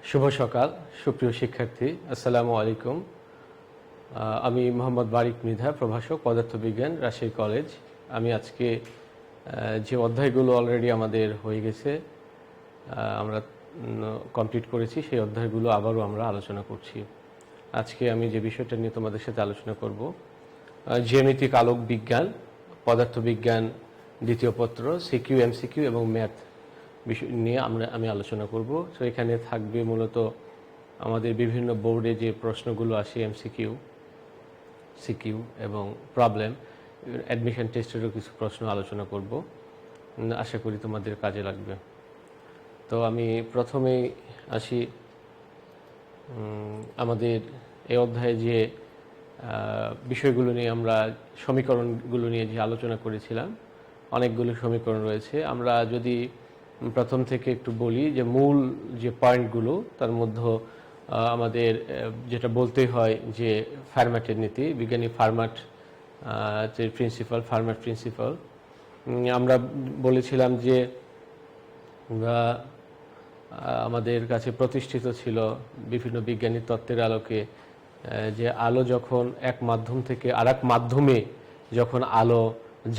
শুভ সকাল সুপ্রিয় শিক্ষার্থী, আসসালামু আলাইকুম। আমি মোহাম্মদ বারিক মৃধা, প্রভাষক পদার্থবিজ্ঞান, রাজশাহী কলেজ। আমি আজকে যে অধ্যায়গুলো অলরেডি আমাদের হয়ে গেছে, আমরা কমপ্লিট করেছি, সেই অধ্যায়গুলো আবারও আমরা আলোচনা করছি। আজকে আমি যে বিষয়টা নিয়ে তোমাদের সাথে আলোচনা করব, জ্যামিতিক আলোক বিজ্ঞান, পদার্থবিজ্ঞান দ্বিতীয় পত্র, সিকিউ, এমসিকিউ এবং ম্যাথ বিষয় নিয়ে আমি আলোচনা করব। তো এখানে থাকবে মূলত আমাদের বিভিন্ন বোর্ডে যে প্রশ্নগুলো আসে, এমসিকিউ, সিকিউ এবং প্রবলেম, অ্যাডমিশন টেস্টেরও কিছু প্রশ্ন আলোচনা করব। আশা করি তোমাদের কাজে লাগবে। তো আমি প্রথমেই আসি আমাদের এই অধ্যায়ে যে বিষয়গুলো নিয়ে আমরা সমীকরণগুলো নিয়ে যে আলোচনা করেছিলাম, অনেকগুলো সমীকরণ রয়েছে। আমরা যদি প্রথম থেকে একটু বলি যে মূল যে পয়েন্টগুলো, তার মধ্যে আমাদের যেটা বলতে হয় যে ফার্মাটের নীতি, বিজ্ঞানী ফার্মাট যে প্রিন্সিপাল, ফার্মাট প্রিন্সিপাল, আমরা বলেছিলাম যে আমাদের কাছে প্রতিষ্ঠিত ছিল বিভিন্ন বিজ্ঞানী তত্ত্বের আলোকে যে আলো যখন এক মাধ্যম থেকে আর এক মাধ্যমে যখন আলো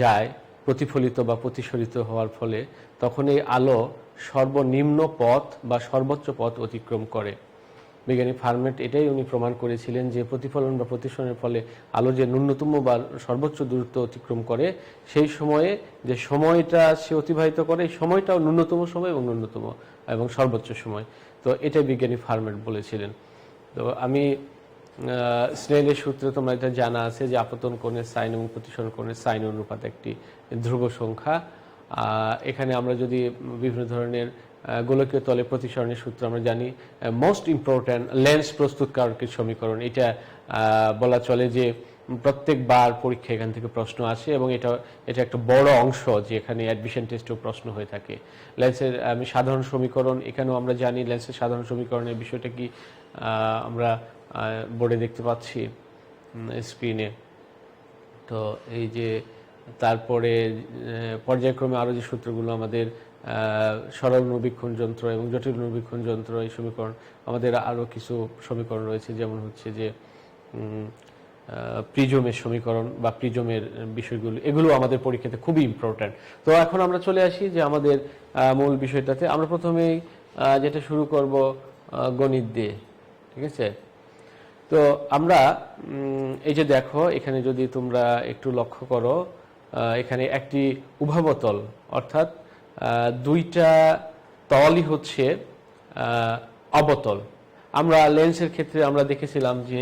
যায় প্রতিফলিত বা প্রতিসরিত হওয়ার ফলে, তখন এই আলো সর্বনিম্ন পথ বা সর্বোচ্চ পথ অতিক্রম করে। বিজ্ঞানী ফার্মাট এটাই উনি প্রমাণ করেছিলেন যে প্রতিফলন বা প্রতিসরণের ফলে আলো যে ন্যূনতম বা সর্বোচ্চ দূরত্ব অতিক্রম করে, সেই সময়ে যে সময়টা সে অতিবাহিত করে, এই সময়টাও ন্যূনতম সময় এবং সর্বোচ্চ সময়। তো এটাই বিজ্ঞানী ফার্মাট বলেছিলেন। তো আমি স্নেলের সূত্রে তোমরা এটা জানা আছে যে আপতন কোণের সাইন এবং প্রতিসরণ কোণের সাইন অনুপাত একটি ধ্রুব সংখ্যা। এখানে আমরা যদি বিভিন্ন ধরনের গোলকীয় তলে প্রতিসরণের সূত্র আমরা জানি, মোস্ট ইম্পর্ট্যান্ট লেন্স প্রস্তুতকারকের সমীকরণ, এটা বলা চলে যে প্রত্যেকবার পরীক্ষা এখান থেকে প্রশ্ন আসে এবং এটা একটা বড় অংশ যে এখানে অ্যাডমিশন টেস্টেও প্রশ্ন হয়ে থাকে। লেন্সের সাধারণ সমীকরণ, এখানেও আমরা জানি লেন্সের সাধারণ সমীকরণের বিষয়টা কি আমরা বোর্ডে দেখতে পাচ্ছি স্ক্রিনে। তো এই যে তারপরে পর্যায়ক্রমে আরও যে সূত্রগুলো আমাদের সরল অনুবীক্ষণ যন্ত্র এবং জটিল অনুবীক্ষণ যন্ত্র, এই সমীকরণ, আমাদের আরও কিছু সমীকরণ রয়েছে, যেমন হচ্ছে যে প্রিজমের সমীকরণ বা প্রিজমের বিষয়গুলো, এগুলো আমাদের পরীক্ষাতে খুবই ইম্পর্ট্যান্ট। তো এখন আমরা চলে আসি যে আমাদের মূল বিষয়টাতে। আমরা প্রথমেই যেটা শুরু করব গণিত দিয়ে, ঠিক আছে? তো আমরা এই যে দেখো, এখানে যদি তোমরা একটু লক্ষ্য করো, এখানে একটি উভয়তল, অর্থাৎ দুইটা তলই হচ্ছে অবতল। আমরা লেন্সের ক্ষেত্রে আমরা দেখেছিলাম যে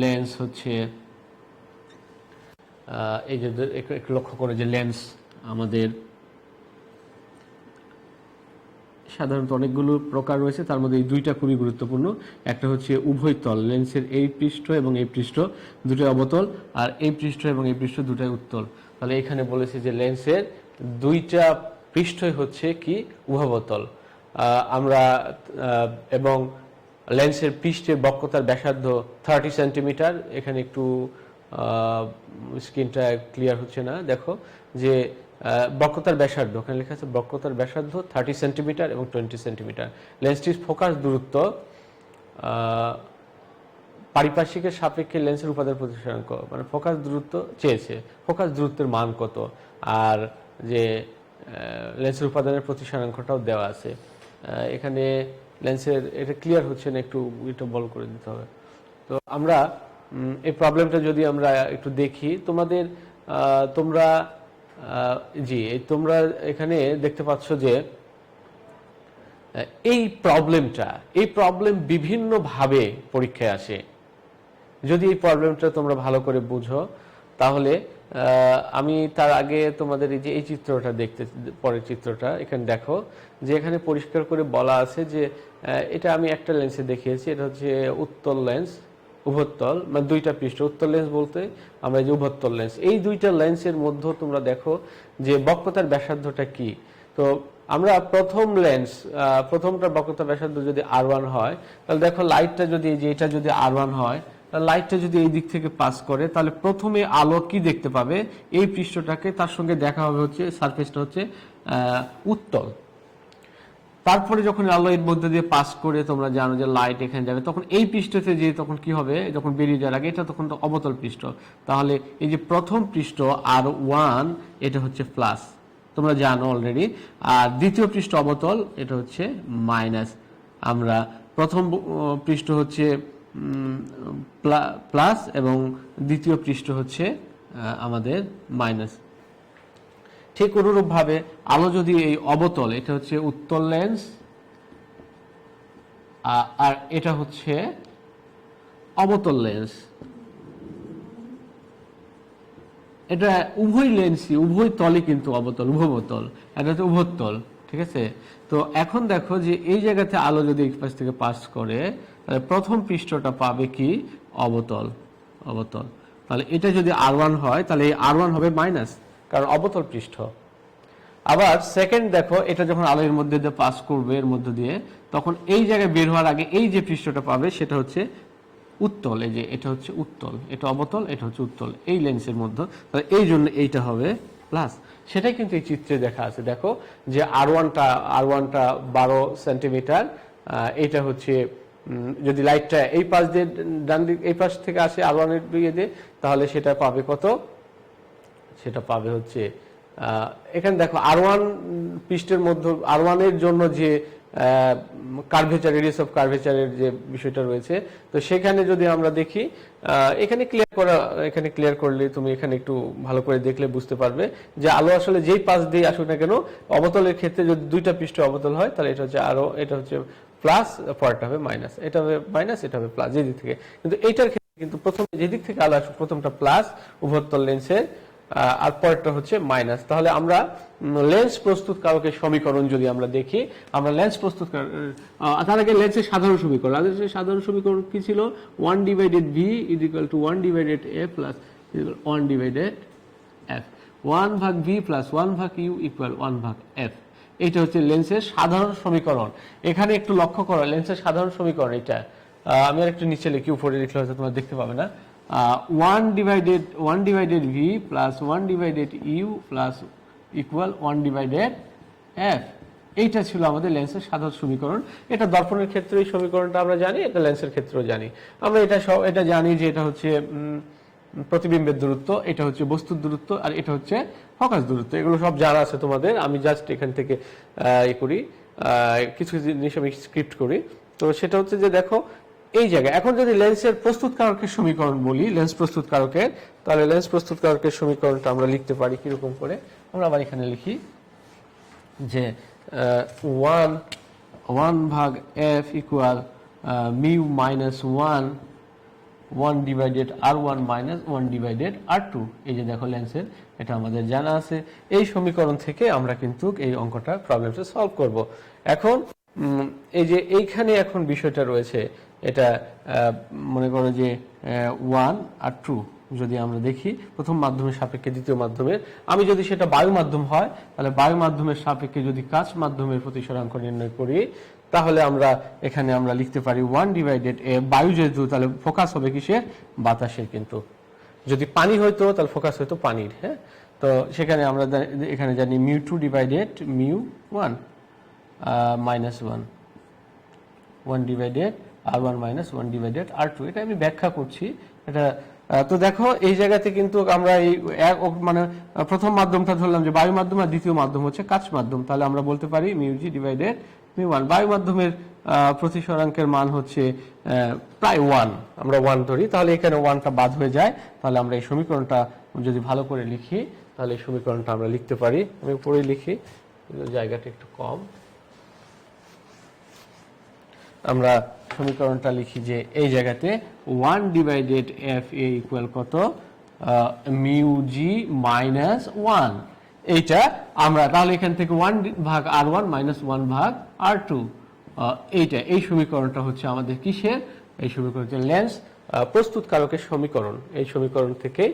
লেন্স হচ্ছে এই যে একটু লক্ষ্য করে যে লেন্স আমাদের সাধারণত অনেকগুলো প্রকার রয়েছে, তার মধ্যে এই দুইটা খুবই গুরুত্বপূর্ণ। একটা হচ্ছে উভয় তল, লেন্সের এই পৃষ্ঠ এবং এই পৃষ্ঠ দুটোই অবতল, আর এই পৃষ্ঠ এবং এই পৃষ্ঠ দুটোই উত্তল। তাহলে এখানে বলেছে যে লেন্সের দুইটা পৃষ্ঠই হচ্ছে কি উভয়তল। আমরা এবং লেন্সের পৃষ্ঠের বক্রতার ব্যাসার্ধ 30 সেন্টিমিটার। এখানে একটু স্ক্রিনটা ক্লিয়ার হচ্ছে না, দেখো যে বক্রতার ব্যাসার্ধ, ওখানে লেখা আছে বক্রতার ব্যাসার্ধ 30 সেন্টিমিটার এবং 20 সেন্টিমিটার। লেন্সটির ফোকাস দূরত্ব পারিপার্শ্বিকের সাপেক্ষে লেন্সের উপাদান প্রতিসরাঙ্ক, মানে ফোকাস দূরত্ব চেয়েছে, ফোকাস দূরত্বের মান কত, আর যে লেন্সের উপাদানের প্রতিসরাঙ্কটাও দেওয়া আছে। এখানে লেন্সের এটা ক্লিয়ার হচ্ছে না, একটু এটা বল করে দিতে হবে। তো আমরা এই প্রবলেমটা যদি আমরা একটু দেখি, তোমরা এখানে দেখতে পাচ্ছ যে এই প্রবলেম বিভিন্নভাবে পরীক্ষায় আসে। যদি এই প্রবলেমটা তোমরা ভালো করে বুঝো, তাহলে আমি তার আগে তোমাদের এই চিত্রটা দেখতে, পরের চিত্রটা এখানে দেখো যে এখানে পরিষ্কার করে বলা আছে যে এটা আমি একটা লেন্সে দেখিয়েছি, এটা হচ্ছে উত্তল লেন্স, উভয়তল, মানে দুইটা পৃষ্ঠ। উত্তল লেন্স বলতে আমরা যে উভয়তল লেন্স, এই দুইটা লেন্সের মধ্যে তোমরা দেখো যে বক্রতার ব্যাসার্ধটা কি। তো আমরা প্রথমটা বক্রতার ব্যাসার্ধ যদি R1 হয়, তাহলে দেখো লাইটটা যদি এটা যদি R1 হয়, লাইটটা যদি এই দিক থেকে পাস করে, তাহলে প্রথমে আলো কি দেখতে পাবে, এই পৃষ্ঠটাকে, তার সঙ্গে দেখা হবে হচ্ছে সারফেসটা হচ্ছে উত্তল। তারপরে যখন আলো এর মধ্যে দিয়ে পাস করে তোমরা জানো যে লাইট এখানে যাবে, তখন এই পৃষ্ঠতে যে তখন কি হবে, যখন বেরিয়ে যাওয়ার আগে এটা তখন তো অবতল পৃষ্ঠ, তাহলে এই যে প্রথম পৃষ্ঠ R1 এটা হচ্ছে প্লাস, তোমরা জানো অলরেডি, আর দ্বিতীয় পৃষ্ঠ অবতল এটা হচ্ছে মাইনাস। আমরা প্রথম পৃষ্ঠ হচ্ছে প্লাস এবং দ্বিতীয় পৃষ্ঠ হচ্ছে আমাদের মাইনাস। ঠিক অনুরূপভাবে আলো যদি এই অবতল, এটা হচ্ছে উত্তল লেন্স আর এটা হচ্ছে অবতল লেন্স, এটা উভয় লেন্সই উভয় তলই কিন্তু অবতল, উভবতল, এটা হচ্ছে উভতল, ঠিক আছে। তো এখন দেখো যে এই জায়গাতে আলো যদি এই পাশ থেকে পাস করে, তাহলে প্রথম পৃষ্ঠটা পাবে কি, অবতল, অবতল। তাহলে এটা যদি R1 হয় তাহলে এই R1 হবে মাইনাস, কারণ অবতল পৃষ্ঠ। আবার সেকেন্ড দেখো, এটা যখন আলো এর মধ্যে দিয়ে পাস করবে, এর মধ্যে দিয়ে, তখন এই জায়গায় বের হওয়ার আগে এই যে পৃষ্ঠটা পাবে সেটা হচ্ছে উত্তল, এই যে এটা হচ্ছে উত্তল, এটা অবতল, এটা হচ্ছে উত্তল এই লেন্সের মধ্যে, তাহলে এই জন্য এইটা হবে প্লাস। সেটাই কিন্তু এই চিত্রে দেখা আছে, দেখো যে R1টা 12 সেন্টিমিটার, এটা হচ্ছে যদি লাইটটা এই পাশ দিয়ে ডান দিক এই পাশ থেকে আসে R1 এর দিকে দিয়ে, তাহলে সেটা পাবে কত, সেটা পাবে হচ্ছে এখানে দেখো R1 পৃষ্ঠের মধ্যে R1 এর জন্য যে কার্ভেচার, রেডিয়াস অফ কার্ভেচারের যে বিষয়টা রয়েছে, তো সেখানে যদি আমরা দেখি, এখানে ক্লিয়ার করলে তুমি এখানে একটু ভালো করে দেখলে বুঝতে পারবে যে আলো আসলে যেই পাশ দিয়ে আসুক না কেন, অবতলের ক্ষেত্রে যদি দুইটা পৃষ্ঠ অবতল হয় তাহলে এটা হচ্ছে আরো, এটা হচ্ছে প্লাস, পরেরটা হবে মাইনাস, এটা হবে মাইনাস, এটা হবে প্লাস, যেদিক থেকে। কিন্তু এইটার ক্ষেত্রে কিন্তু প্রথম যেদিক থেকে আলো আসুক প্রথমটা প্লাস উভতল লেন্সের, আর পরেরটা হচ্ছে মাইনাস। তাহলে আমরা লেন্স প্রস্তুতকারকের সমীকরণ যদি আমরা দেখি, আমরা লেন্স তার আগে লেন্সের সাধারণ সমীকরণ, সাধারণ সমীকরণ কি ছিল, 1/v is equal to 1/a plus 1/f, 1/v plus 1/u equal 1/f। এটা হচ্ছে লেন্সের সাধারণ সমীকরণ। এখানে একটু লক্ষ্য করো, লেন্সের সাধারণ সমীকরণ এটা আমি আর একটু নিচে লিখি, উপরে লিখলে হয়তো তোমরা দেখতে পাবে না। 1/v plus 1/u plus equal 1/f, এইটা ছিল আমাদের লেন্সের সাধারণ সমীকরণ। এটা দর্পণের ক্ষেত্রে এই সমীকরণটা আমরা জানি, এটা লেন্সের ক্ষেত্রেও জানি আমরা। এটা জানি যে এটা হচ্ছে প্রতিবিম্বের দূরত্ব, এটা হচ্ছে বস্তুর দূরত্ব, আর এটা হচ্ছে ফোকাস দূরত্ব। এগুলো সব জানা আছে তোমাদের, আমি জাস্ট এখান থেকে কিছু জিনিস আমি স্ক্রিপ্ট করি। তো সেটা হচ্ছে যে দেখো এই জায়গায় এখন যদি লেন্সের প্রস্তুতকারকের সমীকরণ বলি, লেন্স প্রস্তুতকারকের, তাহলে লেন্স প্রস্তুতকারকের সমীকরণটা আমরা লিখতে পারি কিরকম করে, আমরা আবার এখানে লিখি যে 1/f equal mu minus 1/r1 minus 1/r2। এই যে দেখো লেন্সের, এটা আমাদের জানা আছে। এই সমীকরণ থেকে আমরা কিন্তু এই অঙ্কটা, প্রবলেমটা সলভ করব। এখন এই যে এইখানে এখন বিষয়টা রয়েছে, এটা মনে করো যে 1 আর 2 যদি আমরা দেখি, প্রথম মাধ্যমের সাপেক্ষে দ্বিতীয় মাধ্যমের, আমি যদি সেটা বায়ু মাধ্যম হয় তাহলে বায়ু মাধ্যমের সাপেক্ষে যদি কাচ মাধ্যমের প্রতিসরাঙ্ক নির্ণয় করি, তাহলে আমরা এখানে আমরা লিখতে পারি 1/a, বায়ু যেহেতু তাহলে ফোকাস হবে কিসের, বাতাসের। কিন্তু যদি পানি হইতো তাহলে ফোকাস হইতো পানির। হ্যাঁ, তো সেখানে আমরা এখানে জানি μ2 divided μ1 minus 1/r1 minus 1/r2। এটা আমি ব্যাখ্যা করছি এটা। তো দেখো এই জায়গাতে কিন্তু আমরা এই মানে প্রথম মাধ্যমটা ধরলাম যে বায়ু মাধ্যম, আর দ্বিতীয় মাধ্যম হচ্ছে কাচ মাধ্যম, তাহলে আমরা বলতে পারি μg ডিভাইডেড μ1। বায়ু মাধ্যমের প্রতিসরাঙ্কের মান হচ্ছে প্রায় 1, আমরা 1 ধরি, তাহলে এখানে 1টা বাদ হয়ে যায়। তাহলে আমরা এই সমীকরণটা যদি ভালো করে লিখি, তাহলে এই সমীকরণটা আমরা লিখতে পারি, আমি উপরে লিখি, জায়গাটা একটু কম। আমরা সমীকরণটা লিখি যে এই জায়গাতে 1/f a ইকুয়াল কত, μg মাইনাস 1। এইটা আমরা তাহলে এখান থেকে 1/r1 মাইনাস 1/r2, এইটা এই সমীকরণটা হচ্ছে আমাদের কিসের, এই সমীকরণ হচ্ছে লেন্স প্রস্তুতকারকের সমীকরণ। এই সমীকরণ থেকে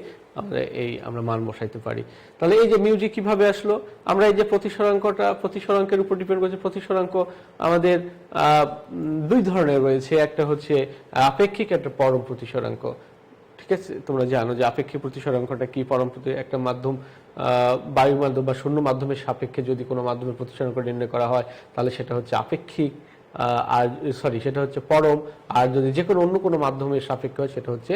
আমরা মান বসাইতে পারি। তাহলে এই যে মিউজি কিভাবে আসলো, আমরা এই যে প্রতিসরাঙ্কের উপর ডিপেন্ড করছে। প্রতিসরাঙ্ক আমাদের দুই ধরনের রয়েছে, একটা হচ্ছে আপেক্ষিক, একটা পরম প্রতিসরাঙ্ক। ঠিক আছে, তোমরা জানো যে আপেক্ষিক প্রতিসরাঙ্কটা কি। পরম একটা মাধ্যম বায়ু মাধ্যম বা শূন্য মাধ্যমের সাপেক্ষে যদি কোনো মাধ্যমের প্রতিসরাঙ্ক নির্ণয় করা হয় তাহলে সেটা হচ্ছে আপেক্ষিক, আর সরি সেটা হচ্ছে পরম। আর যদি যে কোনো অন্য কোনো মাধ্যমের সাপেক্ষে হয় সেটা হচ্ছে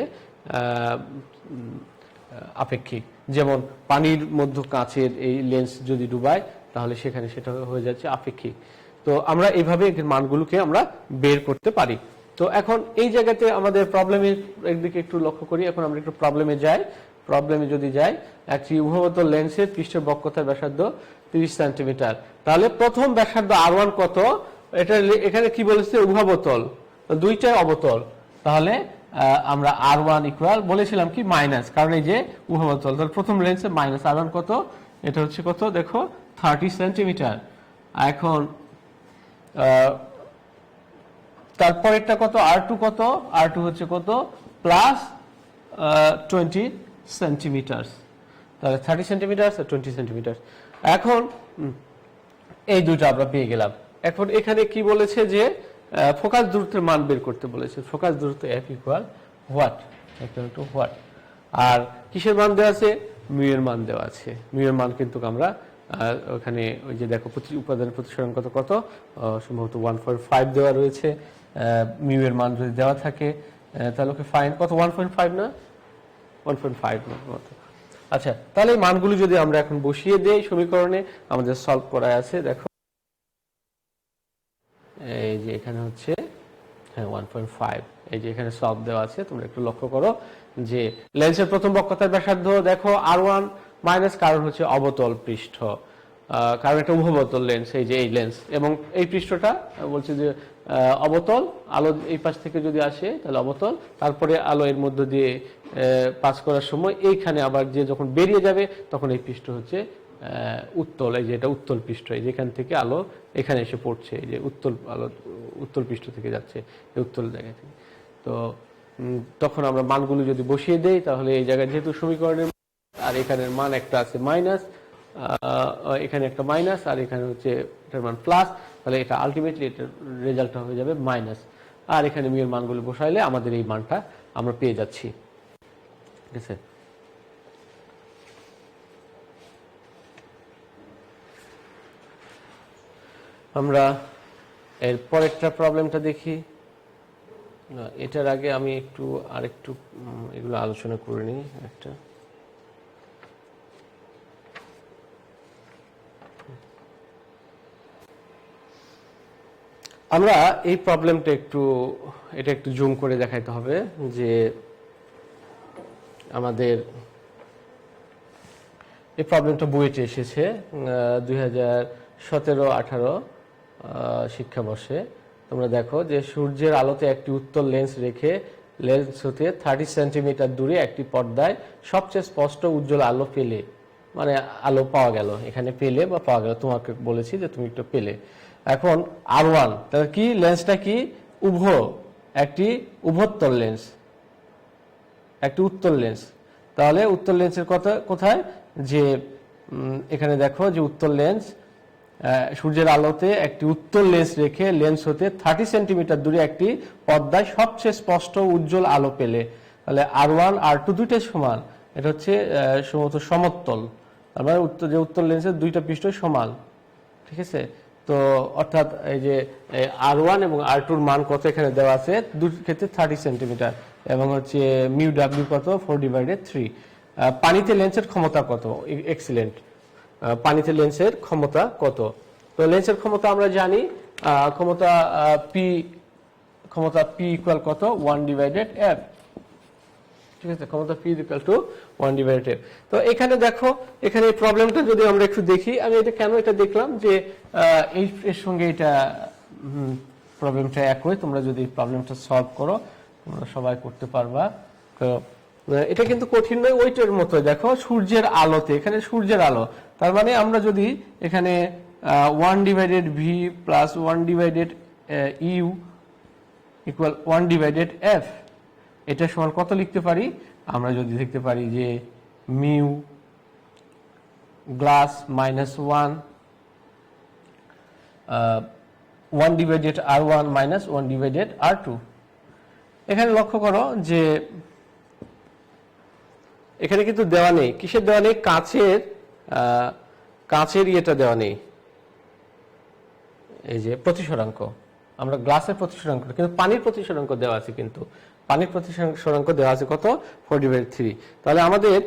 আপেক্ষিক। যেমন পানির মধ্যে কাঁচের এই লেন্স যদি ডুবায় তাহলে সেখানে সেটা হয়ে যাচ্ছে আপেক্ষিক। তো আমরা এইভাবে মানগুলোকে আমরা বের করতে পারি। তো এখন এই জায়গাতে আমাদের প্রবলেমের একদিকে একটু লক্ষ্য করি। এখন আমরা একটু প্রবলেমে যাই। প্রবলেমে যদি যাই, একটি উভবতল লেন্সের পৃষ্ঠের বক্রতার ব্যাসার্ধ 30 সেন্টিমিটার। তাহলে প্রথম ব্যাসার্ধ R1 কত? এটা এখানে কি বলেছে? উভবতল, দুইটাই অবতল। তাহলে আমরা R1 ইকুয়াল বলেছিলাম কি মাইনাস, কারণ এই যে উভবতল। তাহলে প্রথম লেন্সে মাইনাস R1 কত? এটা হচ্ছে কত দেখো, 30 সেন্টিমিটার। এখন তারপরেরটা কত? R2 কত? R2 হচ্ছে কত? Plus 20 centimetre. তাহলে 30 সেন্টিমিটার আর 20 সেন্টিমিটার। এখন এই দুটো আমরা পেয়ে গেলাম। এখন এখানে কি বলেছে যে ফোকাস দূরত্বের মান বের করতে বলেছে। ফোকাস দূরত্ব F equal what? Equal to what? আর কিসের মান দেওয়া আছে? মিউ এর মান দেওয়া আছে। মিউ এর মান কিন্তু আমরা ওখানে ওই যে দেখো উপাদানের প্রতিসরণ কত সম্ভবত 1.5 দেওয়া রয়েছে। মিউ এর মান যদি দেওয়া থাকে তাহলে ওকে ফাইন কত? 1.5 না? 1.5 না? আচ্ছা, তাহলে এই মানগুলো যদি আমরা এখন বসিয়ে দেই সমীকরণে, আমাদের সলভ করা আছে। দেখো এই যে এখানে হচ্ছে 1.5, এই যে এখানে সলভ দেওয়া আছে। তোমরা একটু লক্ষ্য করো যে লেন্সের প্রথম বক্রতার ব্যাসার্ধ দেখো R1 মাইনাস, কারণ হচ্ছে অবতল পৃষ্ঠ, কারণ এটা উভবতল লেন্স। এই যে এই লেন্স এবং এই পৃষ্ঠটা বলছে যে অবতল। আলো এই পাশ থেকে যদি আসে তাহলে অবতল, তারপরে আলো এর মধ্য দিয়ে পাস করার সময় এইখানে আবার যে যখন বেরিয়ে যাবে তখন এই পৃষ্ঠ হচ্ছে উত্তল। এই যে এটা উত্তল পৃষ্ঠ, এই যেখান থেকে আলো এখানে এসে পড়ছে, এই যে উত্তল আলো উত্তল পৃষ্ঠ থেকে যাচ্ছে এই উত্তল জায়গা থেকে। তো তখন আমরা মানগুলো যদি বসিয়ে দেই তাহলে এই জায়গায় যেহেতু সমীকরণের আর এখানের মান একটা আছে মাইনাস, এখানে একটা মাইনাস আর এখানে হচ্ছে এটার মান প্লাস, তাহলে এটা আলটিমেটলি এটার রেজাল্টটা হয়ে যাবে মাইনাস। আর এখানে মিউ এর মানগুলো বসাইলে আমাদের এই মানটা আমরা পেয়ে যাচ্ছি। ঠিক আছে, আমরা এর পরেরটা প্রবলেমটা দেখি। এটার আগে আমি একটু আরেকটু এগুলো আলোচনা করে নিই একটা। আমরা এই প্রবলেমটা এটা একটু জুম করে দেখাইতে হবে যে আমাদের এই প্রবলেমটা বইতে এসেছে 2017-18 শিক্ষাবর্ষে। তোমরা দেখো যে সূর্যের আলোতে একটি উত্তল লেন্স রেখে লেন্স হতে 30 সেন্টিমিটার দূরে একটি পর্দায় সবচেয়ে স্পষ্ট উজ্জ্বল আলো পেলে, মানে আলো পাওয়া গেল, এখানে পেলে বা পাওয়া গেল, তোমাকে বলেছি যে তুমি একটু পেলে। এখন R1 তাহলে কি? লেন্সটা কি? একটি উভত্তল লেন্স, একটি উত্তল লেন্স। তাহলে উত্তল লেন্সের কথা কোথায়? যে এখানে দেখো যে উত্তল লেন্স, সূর্যের আলোতে একটি উত্তল লেন্স রেখে লেন্স হতে 30 সেন্টিমিটার দূরে একটি পর্দায় সবচেয়ে স্পষ্ট উজ্জ্বল আলো পেলে। তাহলে R1 R2 দুইটাই সমান, এটা হচ্ছে সম্ভবত সমতল। তারপরে যে উত্তল লেন্সের দুইটা পৃষ্ঠ সমান। ঠিক আছে, তো অর্থাৎ এই যে R1 এবং R2 মান কত এখানে দেওয়া আছে, দুই ক্ষেত্রে 30 সেন্টিমিটার, এবং হচ্ছে মিউ ডাব্লিউ কত? 4/3। পানিতে লেন্সের ক্ষমতা কত? এক্সিলেন্ট। পানিতে লেন্সের ক্ষমতা কত? তো লেন্সের ক্ষমতা আমরা জানি, ক্ষমতা P ইকুয়াল কত? 1/f। ঠিক আছে, ক্ষমতা P ইকুয়াল টু 1/f। তো এখানে দেখো, এখানে এই প্রবলেমটা যদি আমরা একটু দেখি, আমি এটা কেন এটা দেখলাম যে এর সঙ্গে এটা প্রবলেমটা একই। তোমরা যদি প্রবলেমটা সলভ করো তোমরা সবাই করতে পারবা। তো এটা কিন্তু কঠিন নয়, ওইটার মতো। দেখো সূর্যের আলোতে, এখানে সূর্যের আলো, তার মানে আমরা যদি এখানে 1/v plus 1/u equal 1/f, এটা সমান কত লিখতে পারি? আমরা যদি লিখতে পারি যে mu glass minus 1/R1 minus 1/R2। এখানে লক্ষ্য করো যে এখানে কিন্তু দেওয়া নেই, কিসের দেওয়া নেই, কাঁচের ইয়েটা দেওয়া নেই, এই যে প্রতিসরাঙ্ক, আমরা গ্লাসের প্রতিসরাঙ্ক, কিন্তু পানির প্রতিসরাঙ্ক দেওয়া আছে, কিন্তু পানির প্রতিসরাঙ্ক দেওয়া আছে কত, 4/3। তাহলে আমাদের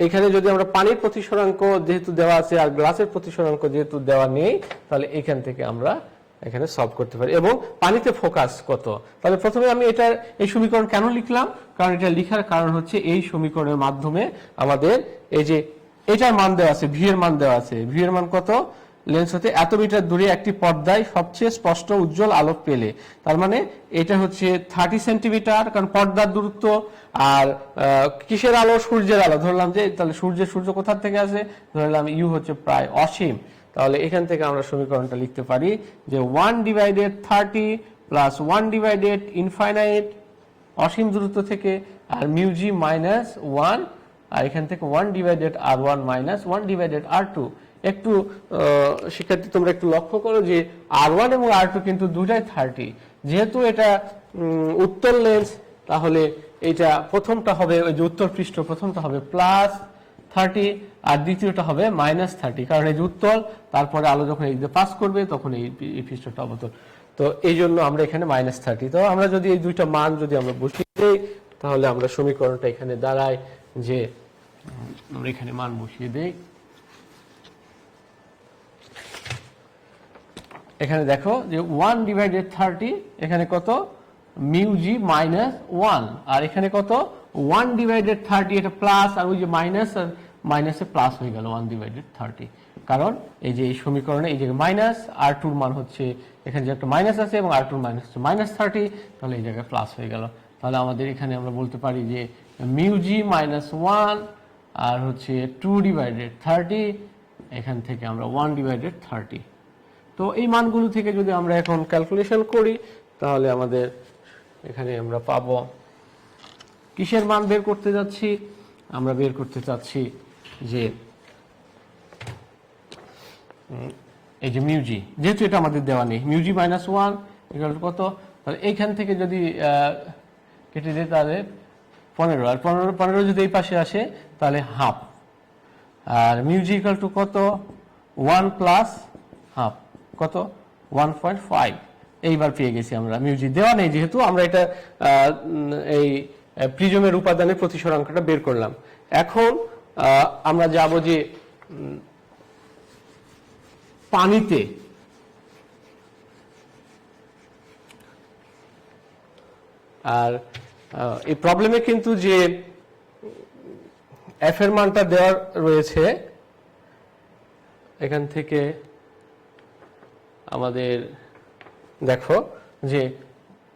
এখানে যদি আমরা পানির প্রতিসরাঙ্ক যেহেতু দেওয়া আছে আর গ্লাসের প্রতিসরাঙ্ক যেহেতু দেওয়া নেই, তাহলে এখান থেকে আমরা এখানে সলভ করতে পারি। এবং পানিতে ফোকাস কত, তাহলে প্রথমে আমি এই সমীকরণ কেন লিখলাম, কারণ এটা লিখার কারণ হচ্ছে এই সমীকরণের মাধ্যমে আমাদের এই যে এটার মান দেওয়া আছে, ভি এর মান দেওয়া আছে, ভি এর মান কত, লেন্স হতে এত মিটার দূরে একটি পর্দায় সবচেয়ে স্পষ্ট উজ্জ্বল আলো পেলে, তার মানে এটা হচ্ছে 30 সেন্টিমিটার, কারণ পর্দার দূরত্ব। আর কিসের আলো, সূর্যের আলো, ধরলাম যে তাহলে সূর্য কোথা থেকে আসে, ধরলাম ইউ হচ্ছে প্রায় অসীম। তাহলে এখান থেকে আমরা সমীকরণটা লিখতে পারি যে 1/30 প্লাস 1/ইনফাইনাইট অসীম দূরত্ব থেকে, আর মিউজি মাইনাস 1, আর এখান থেকে 1/r1 মাইনাস 1/r2। একটু শিক্ষার্থী তোমরা একটু লক্ষ্য করো যে R1 এবং R2 কিন্তু দুটাই 30, যেহেতু এটা উত্তল লেন্স, তাহলে এটা প্রথমটা হবে, ওই যে উত্তর পৃষ্ঠ প্রথমটা হবে +30 আর দ্বিতীয়টা হবে -30, কারণ এই যে উত্তল, তারপরে আলো যখন এই দিকে পাস করবে তখন এই পৃষ্ঠটা অবতল, তো এই জন্য আমরা এখানে -30। তো আমরা যদি এই দুইটা মান যদি আমরা বসিয়ে দিই, তাহলে আমরা সমীকরণটা এখানে দাঁড়ায় যে আমরা এখানে মান বসিয়ে দেই। এখানে দেখো যে 1/30, এখানে কত, মিউজি -1, আর এখানে কত 1/30, এটা প্লাস, আর ওই যে মাইনাস, আর মাইনাসে প্লাস হয়ে গেল 1/30, কারণ এই যে এই সমীকরণে এই জায়গায় মাইনাস, R2 এর মান হচ্ছে এখানে যে একটা মাইনাস আছে এবং R2 এর মাইনাস হচ্ছে -30, তাহলে এই জায়গায় প্লাস হয়ে গেল। তাহলে আমাদের এখানে আমরা বলতে পারি যে মিউজি -1 আর হচ্ছে 2/30, এখান থেকে আমরা 1/30। তো এই মানগুলো থেকে যদি আমরা এখন ক্যালকুলেশন করি, তাহলে আমাদের এখানে আমরা পাবো, কিসের মান বের করতে যাচ্ছি, আমরা বের করতে চাচ্ছি যে এই যে মিউজি, যেহেতু এটা আমাদের দেওয়া নেই, মিউজি -1 ইকুয়াল টু কত, তাহলে এইখান থেকে যদি কেটে দেয় তাহলে 15, আর 15 যদি এই পাশে আসে তাহলে হাফ, আর মিউজি ইকুয়াল টু কত, 1 প্লাস হাফ, কত 1.5। এইবার পেয়ে গেছি আমরা, মিউজি দেওয়া নেই যেহেতু, আমরা এটা এই প্রিজমের উপাদানের প্রতিসরাঙ্কটা বের করলাম। এখন আমরা যাব যে পানিতে, আর এই প্রবলেমে কিন্তু যে এফ এর মানটা দেওয়া রয়েছে, এখান থেকে আমাদের দেখো যে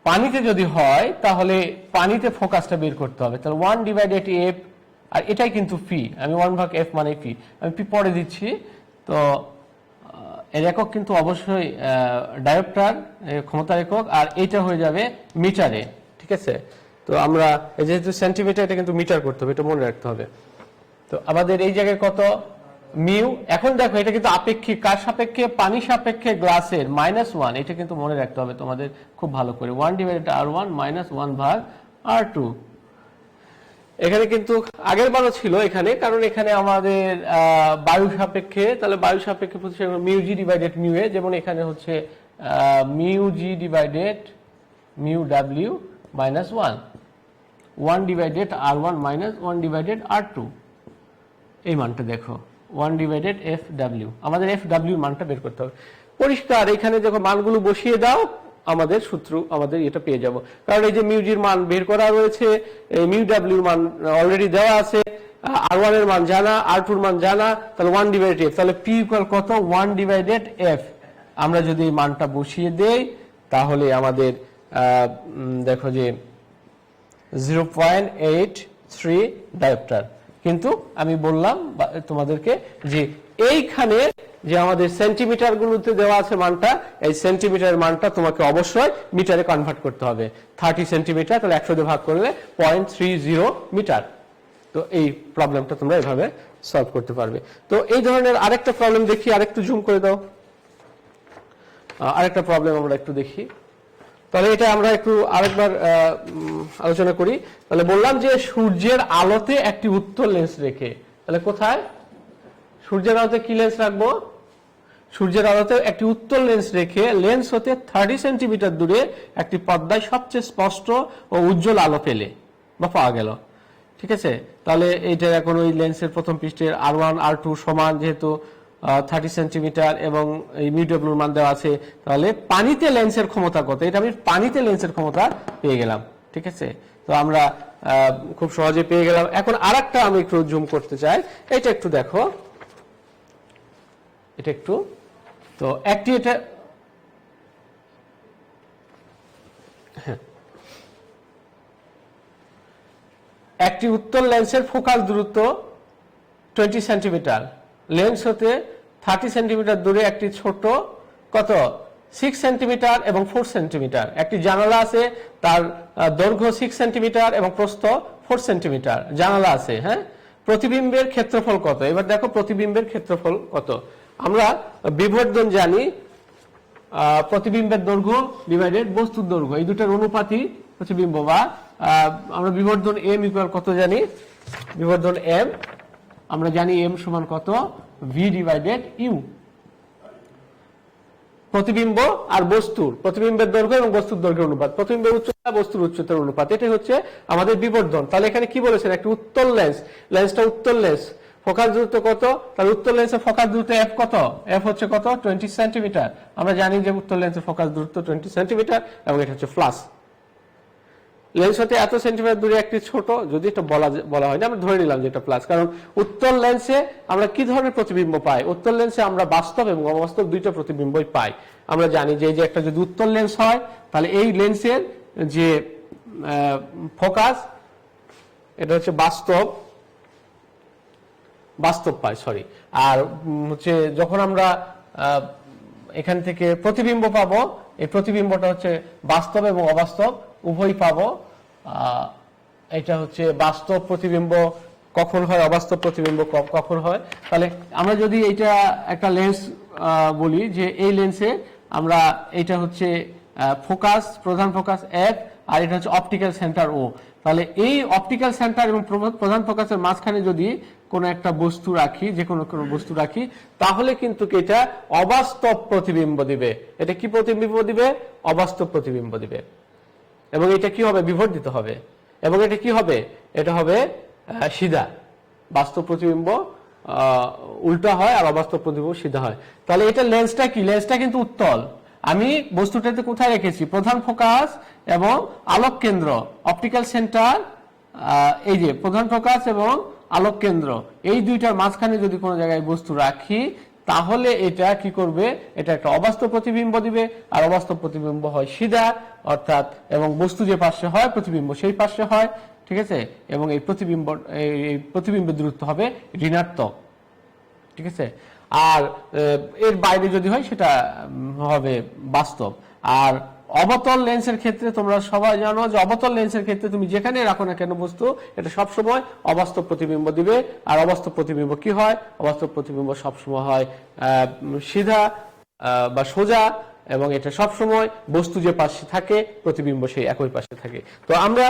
পানিতে যদি হয় তাহলে পানিতে ফোকাসটা বের করতে হবে, তাহলে 1/f, আর এটাই কিন্তু পি, আমি 1/f মানে পি, আমি পি পরে দিচ্ছি। তো এর একক কিন্তু অবশ্যই ডায়োপ্টার ক্ষমতার একক, আর এটা হয়ে যাবে মিটারে, ঠিক আছে। তো আমরা যেহেতু সেন্টিমিটার, এটা কিন্তু মিটার করতে হবে, এটা মনে রাখতে হবে। তো আমাদের এই জায়গায় কত, মিউ, এখন দেখো এটা কিন্তু আপেক্ষিক, কার সাপেক্ষে, পানি সাপেক্ষে গ্লাসের, -1, এটা কিন্তু মনে রাখতে হবে তোমাদের খুব ভালো করে, 1/r1 -1/r2। এখানে কিন্তু আগের বারও ছিল এখানে, কারণ এখানে আমাদের বায়ু সাপেক্ষে, তাহলে বায়ু সাপেক্ষে প্রতিসরাঙ্ক মিউজি ডিভাইডেড মিউ এ, যেমন এখানে হচ্ছে মিউজি divided mu W -1, 1/r1 -1/r2, এই মানটা দেখো 1/fw, আমাদের fw মানটা বের করতে হবে। পরিষ্কার, এখানে যখন মানগুলো বসিয়ে দাও আমাদের সূত্র, আমাদের এটা পেয়ে যাব, কারণ এই যে মিউজির মান বের করা রয়েছে, এই মিউ ডাব্লিউর মান অলরেডি দেওয়া আছে, r1 এর মান জানা, r2 এর মান জানা, তাহলে 1/f, তাহলে p ইকুয়াল কত, 1/f। আমরা যদি এই মানটা বসিয়ে দেই তাহলে আমাদের দেখো যে 0.83 ডায়োপ্টার। কিন্তু আমি বললাম তোমাদেরকে যে এইখানে যে আমাদের সেন্টিমিটার গুলোতে দেওয়া আছে মানটা, এই সেন্টিমিটারের মানটা তোমাকে অবশ্যই মিটারে কনভার্ট করতে হবে। 30 সেন্টিমিটার, তাহলে 100 দিয়ে ভাগ করলে 0.30 মিটার। তো এই প্রবলেমটা তোমরা এভাবে সলভ করতে পারবে। তো এই ধরনের আরেকটা প্রবলেম দেখি, আরেকটু জুম করে দাও, আরেকটা প্রবলেম আমরা একটু দেখি। তাহলে এটা আমরা একটু আরেকবার আলোচনা করি। তাহলে বললাম যে সূর্যের আলোতে একটি উত্তল লেন্স রেখে, তাহলে কোথায় সূর্যের আলোতে কি লেন্স রাখবো? সূর্যের আলোতে একটি উত্তল লেন্স রেখে লেন্স হতে 30 সেন্টিমিটার দূরে একটি পর্দায় সবচেয়ে স্পষ্ট ও উজ্জ্বল আলো পেলে বা পাওয়া গেল। ঠিক আছে, তাহলে এইটা এখন ওই লেন্সের প্রথম পৃষ্ঠের R1 R2 সমান, যেহেতু 30 সেন্টিমিটার এবং এই মিউডব্লিউর মান দেওয়া আছে, তাহলে পানিতে লেন্সের ক্ষমতা কত, এটা আমি পানিতে লেন্সের ক্ষমতা পেয়ে গেলাম। ঠিক আছে, তো আমরা খুব সহজে পেয়ে গেলাম। এখন আরেকটা আমি একটু জুম করতে চাই, এটা একটু দেখো, এটা একটু, তো একটি এটা একটি উত্তল লেন্সের ফোকাস দূরত্ব 20 সেন্টিমিটার, লেন্স হতে 30 সেন্টিমিটার দূরে একটি ছোট কত 6 সেন্টিমিটার এবং 4 সেন্টিমিটার একটি জানালা আছে, তার দৈর্ঘ্য 6 সেন্টিমিটার এবং প্রস্থ 4 সেন্টিমিটার জানালা আছে। হ্যাঁ, প্রতিবিম্বের ক্ষেত্রফল কত? এবার দেখো প্রতিবিম্বের ক্ষেত্রফল কত। আমরা বিবর্ধন জানি, প্রতিবিম্বের দৈর্ঘ্য ডিভাইডেড বস্তুর দৈর্ঘ্য, এই দুটার অনুপাতই প্রতিবিম্ব, বা আমরা বিবর্ধন m ইকুয়াল কত জানি, বিবর্ধন m আমরা জানি m সমান কত v ডিভাইডেড u। প্রতিবিম্ব আর বস্তুর, প্রতিবিম্বের দৈর্ঘ্য এবং বস্তুর দৈর্ঘ্যের অনুপাত, প্রতিবিম্বের উচ্চতা বস্তুর উচ্চতার অনুপাত, এটাই হচ্ছে আমাদের বিবর্ধন। তাহলে এখানে কি বলেছেন, একটা উত্তল লেন্স, লেন্সটা উত্তল লেন্স, ফোকাস দূরত্ব কত, তাহলে উত্তল লেন্সের ফোকাস দূরত্ব f কত, f হচ্ছে কত 20 সেন্টিমিটার। আমরা জানি যে উত্তল লেন্সের ফোকাস দূরত্ব 20 সেন্টিমিটার এবং এটা হচ্ছে প্লাস। লেন্স হতে এত সেন্টিমিটার দূরে একটি ছোট, যদি এটা বলা হয় না, আমরা ধরে নিলাম যে এটা প্লাস, কারণ উত্তল লেন্সে আমরা কি ধরনের প্রতিবিম্ব পাই, উত্তল লেন্সে আমরা বাস্তব এবং অবাস্তব দুইটা প্রতিবিম্বই পাই। আমরা জানি যে এই যে একটা যদি উত্তল লেন্স হয়, তাহলে এই লেন্সের যে ফোকাস এটা হচ্ছে বাস্তব পাই, সরি। আর হচ্ছে যখন আমরা এখান থেকে প্রতিবিম্ব পাবো, এই প্রতিবিম্বটা হচ্ছে বাস্তব এবং অবাস্তব উভয়ই পাবো। এটা হচ্ছে বাস্তব প্রতিবিম্ব কখন হয়, অবাস্তব প্রতিবিম্ব কখন হয়। তাহলে আমরা যদি এটা একটা লেন্স বলি যে এই লেন্সে আমরা, এটা হচ্ছে ফোকাস, প্রধান ফোকাস F, আর এটা হচ্ছে অপটিক্যাল সেন্টার O। তাহলে এই অপটিক্যাল সেন্টার এবং প্রধান ফোকাসের মাঝখানে যদি কোনো একটা বস্তু রাখি, যে কোনো বস্তু রাখি, তাহলে কিন্তু এটা অবাস্তব প্রতিবিম্ব দিবে। এটা কি প্রতিবিম্ব দিবে? অবাস্তব প্রতিবিম্ব দিবে। এবং এটা কি হবে? বিবর্ধিত হবে। এবং এটা কি হবে? এটা হবে সিধা। বাস্তব প্রতিবিম্ব উল্টা হয় আর অবাস্তব প্রতিবিম্ব সিধা হয়। তাহলে এটা লেন্সটা কি? লেন্সটা কিন্তু উত্তল। আমি বস্তুটাতে কোথায় রেখেছি? প্রধান ফোকাস এবং আলোক কেন্দ্র, অপটিক্যাল সেন্টার, এই যে প্রধান ফোকাস এবং আলোক কেন্দ্র, এই দুইটার মাঝখানে যদি কোনো জায়গায় বস্তু রাখি, তাহলে এটা কি করবে? এটা একটা অবাস্তব প্রতিবিম্ব দিবে। আর অবাস্তব প্রতিবিম্ব হয় সিধা, অর্থাৎ, এবং বস্তু যে পাশে হয় প্রতিবিম্ব সেই পাশে হয়। ঠিক আছে, এবং এই প্রতিবিম্বের দূরত্ব হবে ঋণাত্মক। ঠিক আছে, আর এর বাইরে যদি হয় সেটা হবে বাস্তব। আর অবতল লেন্সের ক্ষেত্রে তোমরা সবাই জানো যে অবতল লেন্সের ক্ষেত্রে তুমি যেখানে রাখো না কেন বস্তু, এটা সবসময় অবাস্তব প্রতিবিম্ব দিবে। আর অবাস্তব প্রতিবিম্ব কি হয়? অবাস্তব প্রতিবিম্ব সবসময় হয় সিধা বা সোজা, এবং এটা সবসময় বস্তু যে পাশে থাকে প্রতিবিম্ব সেই একই পাশে থাকে। তো আমরা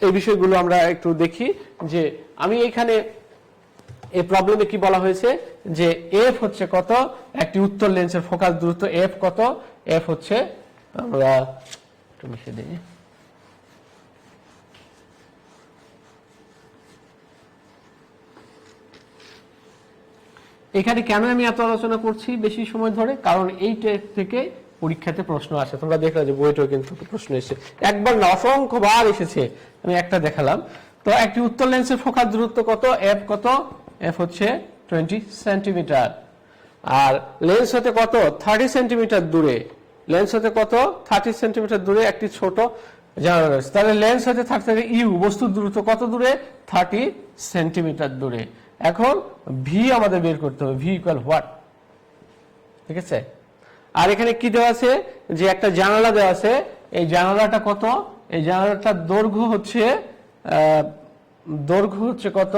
এই বিষয়গুলো আমরা একটু দেখি, যে আমি এখানে এই প্রবলেমে কি বলা হয়েছে, যে এফ হচ্ছে কত, একটি উত্তল লেন্সের ফোকাস দূরত্ব এফ কত, এফ হচ্ছে, আমরা একটু মিশিয়ে দিই, এখানে কেন আমি এত আলোচনা করছি বেশি সময় ধরে, কারণ এই থেকে পরীক্ষাতে প্রশ্ন আসে। তোমরা দেখলে যে বইটাও কিন্তু প্রশ্ন এসেছে, একবার না অসংখ্যবার এসেছে, আমি একটা দেখালাম। তো একটি উত্তল লেন্সের ফোকাস দূরত্ব কত, এফ কত, এফ হচ্ছে 20 সেন্টিমিটার। আর লেন্স হতে কত 30 সেন্টিমিটার দূরে, লেন্স হতে কত 30 সেন্টিমিটার দূরে একটি ছোট জানালা রয়েছে। তাহলে লেন্স হতে 30 ইউ, বস্তুর দূরত্ব কত দূরে? 30 সেন্টিমিটার দূরে। এখন ভি আমাদের বের করতে হবে, ভি ইকুয়াল হোয়াট। ঠিক আছে, আর এখানে কি দেওয়া আছে, যে একটা জানালা দেওয়া আছে, এই জানালাটা কত, এই জানালাটার দৈর্ঘ্য হচ্ছে কত,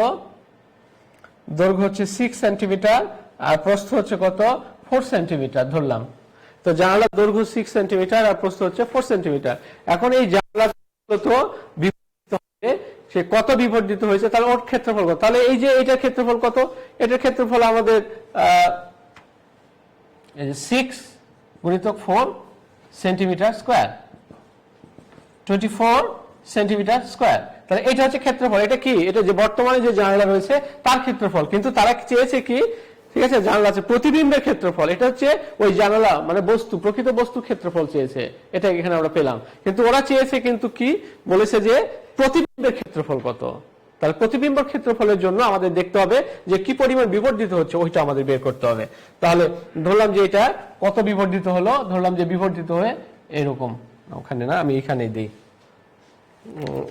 দৈর্ঘ্য হচ্ছে 6 সেন্টিমিটার, আর প্রস্থ হচ্ছে কত 4 সেন্টিমিটার ধরলাম। তো জানালার দৈর্ঘ্য 6 সেন্টিমিটার আর প্রস্থ হচ্ছে 4 সেন্টিমিটার। এখন এই জানালা তো বিবর্ধিত হবে, সে কত বিবর্ধিত হয়েছে, তাহলে ওর ক্ষেত্রফল কত? তাহলে এই যে এটার ক্ষেত্রফল কত? এটার ক্ষেত্রফল আমাদের 6 গুণিতক 4 সেন্টিমিটার স্কয়ার, 24 সেন্টিমিটার স্কয়ার। তাহলে এটা হচ্ছে ক্ষেত্রফল। এটা কি? এটা যে বর্তমানে যে জানালা রয়েছে তার ক্ষেত্রফল। কিন্তু তারা চেয়েছে কি, ঠিক আছে, জানালা আছে প্রতিবিম্বের ক্ষেত্রফল। এটা হচ্ছে ওই জানালা মানে বস্তু, প্রকৃত বস্তুর ক্ষেত্রফল চেয়েছে, এটা এখানে আমরা পেলাম। কিন্তু ওরা চেয়েছে কিন্তু কি বলেছে যে প্রতিবিম্বের ক্ষেত্রফল কত। তাহলে প্রতিবিম্বের ক্ষেত্রফলের জন্য আমাদের দেখতে হবে যে কি পরিমাণ বিবর্ধিত হচ্ছে, ওইটা আমাদের বের করতে হবে। তাহলে ধরলাম যে এটা কত বিবর্ধিত হলো, ধরলাম যে বিবর্ধিত হয়ে এরকম, ওখানে না, আমি এখানেই দিই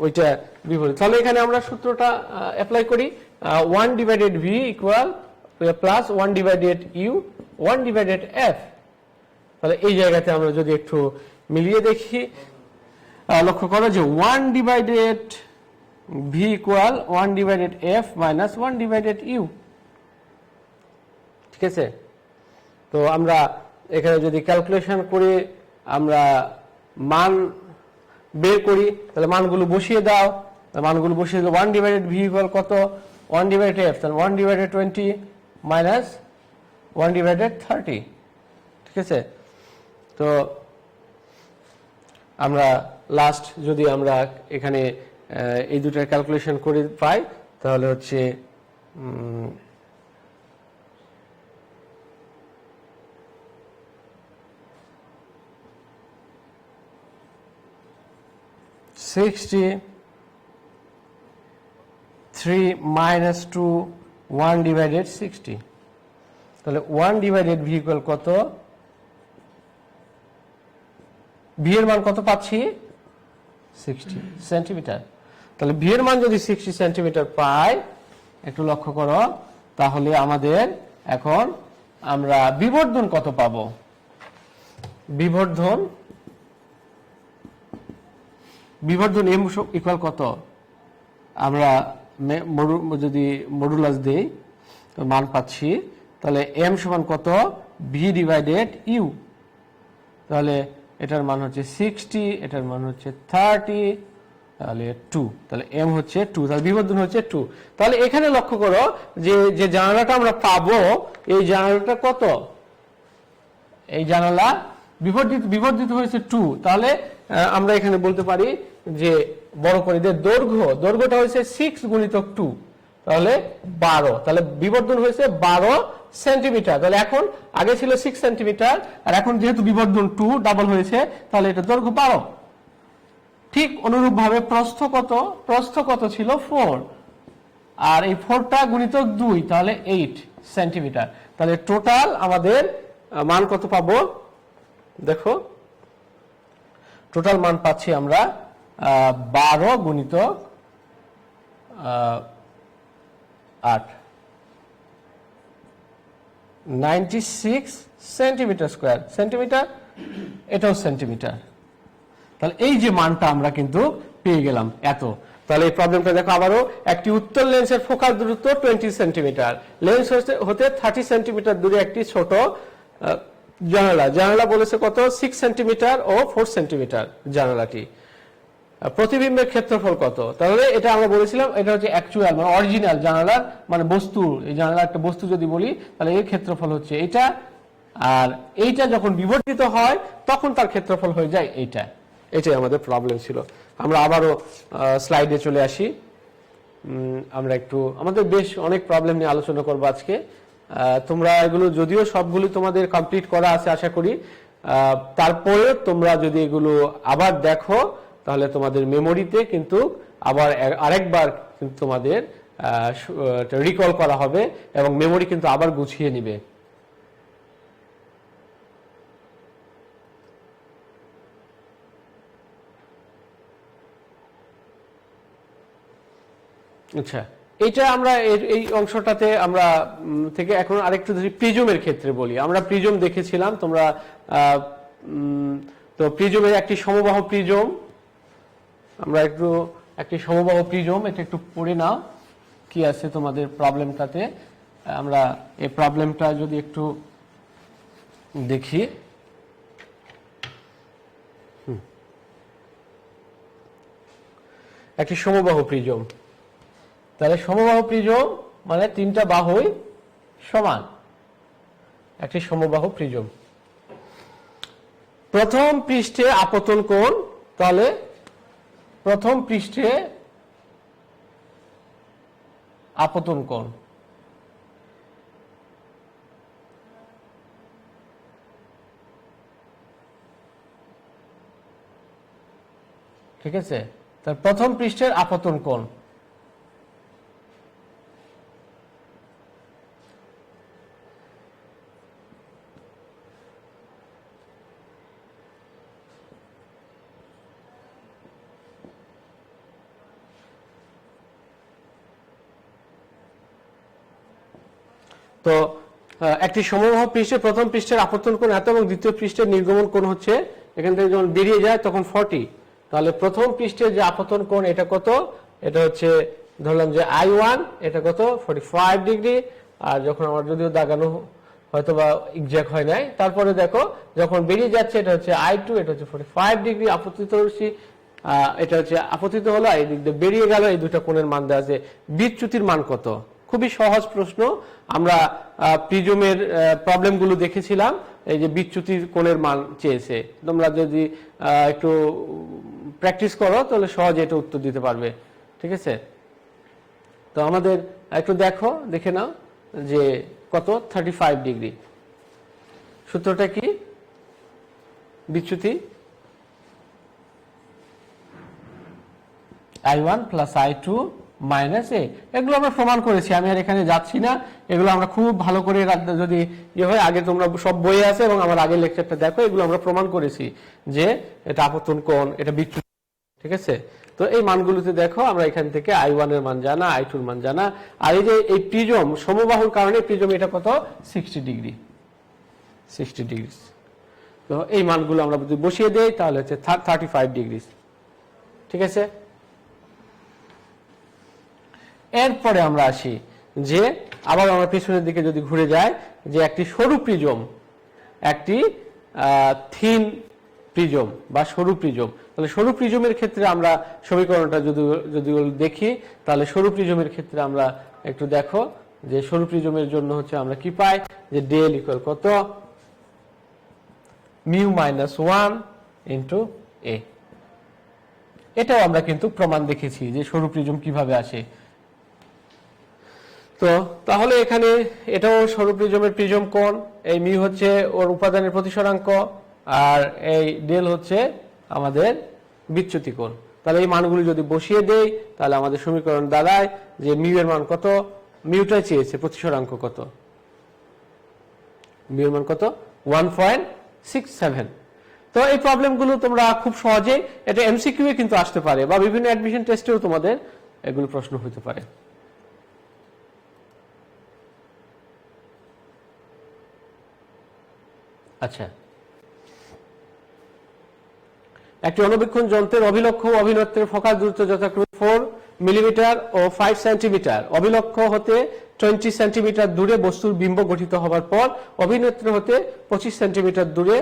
ওইটা বিপরীত। তাহলে এখানে আমরা সূত্রটা অ্যাপ্লাই করি, 1 divided v equal plus 1 divided u 1 divided f. তাহলে এই জায়গাতে আমরা যদি একটু মিলিয়ে দেখি, লক্ষ্য করো যে 1 divided v equal 1 divided f minus 1 divided u. ঠিক আছে, তো আমরা এখানে যদি ক্যালকুলেশন করে আমরা মান বের করি, তাহলে মানগুলো বসিয়ে দাও। মানগুলো বসিয়ে দিলে 1 ডিভাইডেড ভি ইকুয়াল কত? 1 ডিভাইডেড এফ, তাহলে 1 ডিভাইডেড 20 মাইনাস 1 ডিভাইডেড 30। ঠিক আছে, তো আমরা লাস্ট যদি আমরা এখানে এই দুটার ক্যালকুলেশন করে পাই, তাহলে হচ্ছে 63 মাইনাস 2 1 ডিভাইডেড 60। তাহলে 1 ডিভাইডেড ভি ইকুয়াল কত? ভি এর মান কত পাচ্ছি? 60 সেন্টিমিটার। তাহলে ভি এর মান যদি 60 সেন্টিমিটার পাই, একটু লক্ষ্য করো, তাহলে আমাদের এখন আমরা বিবর্ধন কত পাবো? বিবর্ধন এম ইকুয়াল কত? আমরা যদি মডুলাস দেই তো মান পাচ্ছি, তাহলে এম সমান কত? V divided u. তাহলে এটার মান হচ্ছে 60, এটার মান হচ্ছে 30, তাহলে 2, তাহলে এম হচ্ছে 2, তাহলে বিবর্ধন হচ্ছে 2। তাহলে এখানে লক্ষ্য করো যে যে জানালাটা আমরা পাবো, এই জানালাটা কত? এই জানালা বিবর্ধিত হয়েছে 2। তাহলে আমরা এখানে বলতে পারি যে বড় করে দৈর্ঘ্যটা হয়েছে 6 গুণিতক 2, তাহলে 12। তাহলে বিবর্ধন হয়েছে 12 সেন্টিমিটার। তাহলে এখন আগে ছিল 6 সেন্টিমিটার, আর এখন যেহেতু বিবর্ধন 2 ডাবল হয়েছে, তাহলে এটা দৈর্ঘ্য 12। ঠিক অনুরূপভাবে প্রস্থ কত ছিল? 4, আর এই 4টা গুণিতক 2, তাহলে 8 সেন্টিমিটার। তাহলে টোটাল আমাদের মান কত পাবো? দেখো, টোটাল মান পাচ্ছি আমরা 12 গুণিতক 8, 96 সেন্টিমিটার স্কয়ার। সেন্টিমিটার, এটাও সেন্টিমিটার। তাহলে এই যে মানটা আমরা কিন্তু পেয়ে গেলাম এত। তাহলে এই প্রবলেমটা দেখো আবারও, একটি উত্তল লেন্সের ফোকাল দূরত্ব 20 সেন্টিমিটার, লেন্স হতে 30 সেন্টিমিটার দূরে একটি ছোট জানালা বলেছে কত? 6 সেন্টিমিটার ও 4 সেন্টিমিটার জানালাটি। প্রতিবিম্বের ক্ষেত্রফল কত? তাহলে এটা আমরা বলেছিলাম এটা হচ্ছে অ্যাকচুয়াল মানে অরিজিনাল জানালার মানে বস্তু। এই জানালার একটা বস্তু যদি বলি, তাহলে এর ক্ষেত্রফল হচ্ছে এটা, আর এইটা যখন বিবর্তিত হয় তখন তার ক্ষেত্রফল হয়ে যায় এইটা। এটাই আমাদের প্রবলেম ছিল। আমরা আবারও স্লাইডে চলে আসি। আমরা একটু আমাদের বেশ অনেক প্রবলেম নিয়ে আলোচনা করবো আজকে। তোমরা এগুলো যদিও সবগুলো তোমাদের কমপ্লিট করা আছে আশা করি, তারপরে তোমরা যদি এগুলো আবার দেখো, তাহলে তোমাদের মেমোরিতে কিন্তু আবার আরেকবার কিন্তু তোমাদের রিকল করা হবে এবং মেমোরি কিন্তু আবার গুছিয়ে নিবে। আচ্ছা, এটা আমরা এই অংশটাতে আমরা থেকে এখন আরেকটু যদি প্রিজমের ক্ষেত্রে বলি, আমরা প্রিজম দেখেছিলাম তোমরা, তো প্রিজমের একটি সমবাহু প্রিজম, আমরা একটি সমবাহু প্রিজম, এটা একটু পড়ে নাও কি আছে তোমাদের প্রবলেমটাতে। আমরা এই প্রবলেমটা যদি একটু দেখি, একটি সমবাহু প্রিজম। তাহলে সমবাহু প্রিজম মানে তিনটা বাহুই সমান, একটি সমবাহু প্রিজম। প্রথম পৃষ্ঠে আপতন কোণ, তাহলে প্রথম পৃষ্ঠে আপতন কোণ, ঠিক আছে? তার প্রথম পৃষ্ঠের আপতন কোণ, তো একটি সমবাহু পৃষ্ঠে প্রথম পৃষ্ঠের আপতন কোণ এত এবং দ্বিতীয় পৃষ্ঠের নির্গমন কোণ হচ্ছে, এখান থেকে যখন বেরিয়ে যায় তখন 40। তাহলে প্রথম পৃষ্ঠের যে আপতন কোণ এটা কত? এটা হচ্ছে ধরলাম যে I1, এটা কত? 45 ডিগ্রি। আর যখন আমার যদিও দাগানো হয়তো বা এক্সাক্ট হয় নাই, তারপরে দেখো যখন বেরিয়ে যাচ্ছে এটা হচ্ছে I2, এটা হচ্ছে 45 ডিগ্রি আপতিত রশ্মি, এটা হচ্ছে আপতিত হলো, এই দিক দিয়ে বেরিয়ে গেল, এই দুটা কোণের মান দেওয়া আছে। বিচ্যুতির মান কত? খুবই সহজ প্রশ্ন। আমরা প্রিজমের প্রবলেমগুলো দেখেছিলাম, এই যে বিচ্যুতির কোণের মান চেয়েছে। তোমরা যদি একটু প্র্যাকটিস করো তাহলে সহজে এটা উত্তর দিতে পারবে, ঠিক আছে? তো আমাদের একটু দেখে নাও যে কত? 35 ডিগ্রি। সূত্রটা কি? বিচ্যুতি I1 প্লাস I2 মাইনাস এ, এগুলো আমরা প্রমাণ করেছি, আমি আর এখানে যাচ্ছি না। এগুলো আমরা খুব ভালো করে যদি ইয়ে হয়, আগে তোমরা সব বইয়ে আছে এবং আমার আগের লেকচারটা দেখো, এগুলো আমরা প্রমাণ করেছি যে এটা আপতন কোণ, এটা বিচ্যুতি, ঠিক আছে? তো এই মানগুলোতে দেখো আমরা এখান থেকে I1 এর মান জানা, I2 এর মান জানা। আর এই যে এই প্রিজম সমবাহুর কারণে প্রিজম এটা কত? 60 ডিগ্রি, 60 ডিগ্রি। তো এই মানগুলো আমরা যদি বসিয়ে দেই তাহলে হচ্ছে 35 ডিগ্রি, ঠিক আছে? এরপরে আমরা আসি যে আবার আমরা পিছনের দিকে যদি ঘুরে যাই, যে একটি সরু প্রিজম, একটি থিন প্রিজম বা সরু প্রিজম। তাহলে সরু প্রিজমের ক্ষেত্রে আমরা সমীকরণটা যদি দেখি, তাহলে সরু প্রিজমের ক্ষেত্রে আমরা একটু দেখো যে সরু প্রিজমের জন্য হচ্ছে আমরা কি পাই, যে ডেল ইকুয়াল কত? মিউ মাইনাস 1 ইন্টু এ। এটাও আমরা কিন্তু প্রমাণ দেখেছি যে সরু প্রিজম কিভাবে আসে। তো তাহলে এখানে এটাও সরু প্রিজমের প্রিজম কোণ, এই মিউ হচ্ছে ওর উপাদানের প্রতিসরাঙ্ক, আর এই ডেল হচ্ছে আমাদের বিচ্যুতি কোণ। তাহলে এই মানগুলি যদি বসিয়ে দেই তাহলে আমাদের সমীকরণ দাঁড়ায় যে মিউ এর মান কত? মিউটাই চেয়েছে, প্রতিসরাঙ্ক কত? মিউ এর মান কত? 1.67। তো এই প্রবলেমগুলো তোমরা খুব সহজে, এটা এমসিকিউ এ কিন্তু আসতে পারে বা বিভিন্ন অ্যাডমিশন টেস্টেও তোমাদের এগুলো প্রশ্ন হতে পারে। আচ্ছা, একটি অণুবীক্ষণ যন্ত্রের অভিলক্ষ্য ও অভিনেত্রের ফোকাস দূরত্ব যথাক্রমে 4 মিলিমিটার ও 5 সেন্টিমিটার। অভিলক্ষ্য হতে 20 সেন্টিমিটার দূরে বস্তুর বিম্ব গঠিত হবার পর অভিনেত্র হতে 25 সেন্টিমিটার দূরে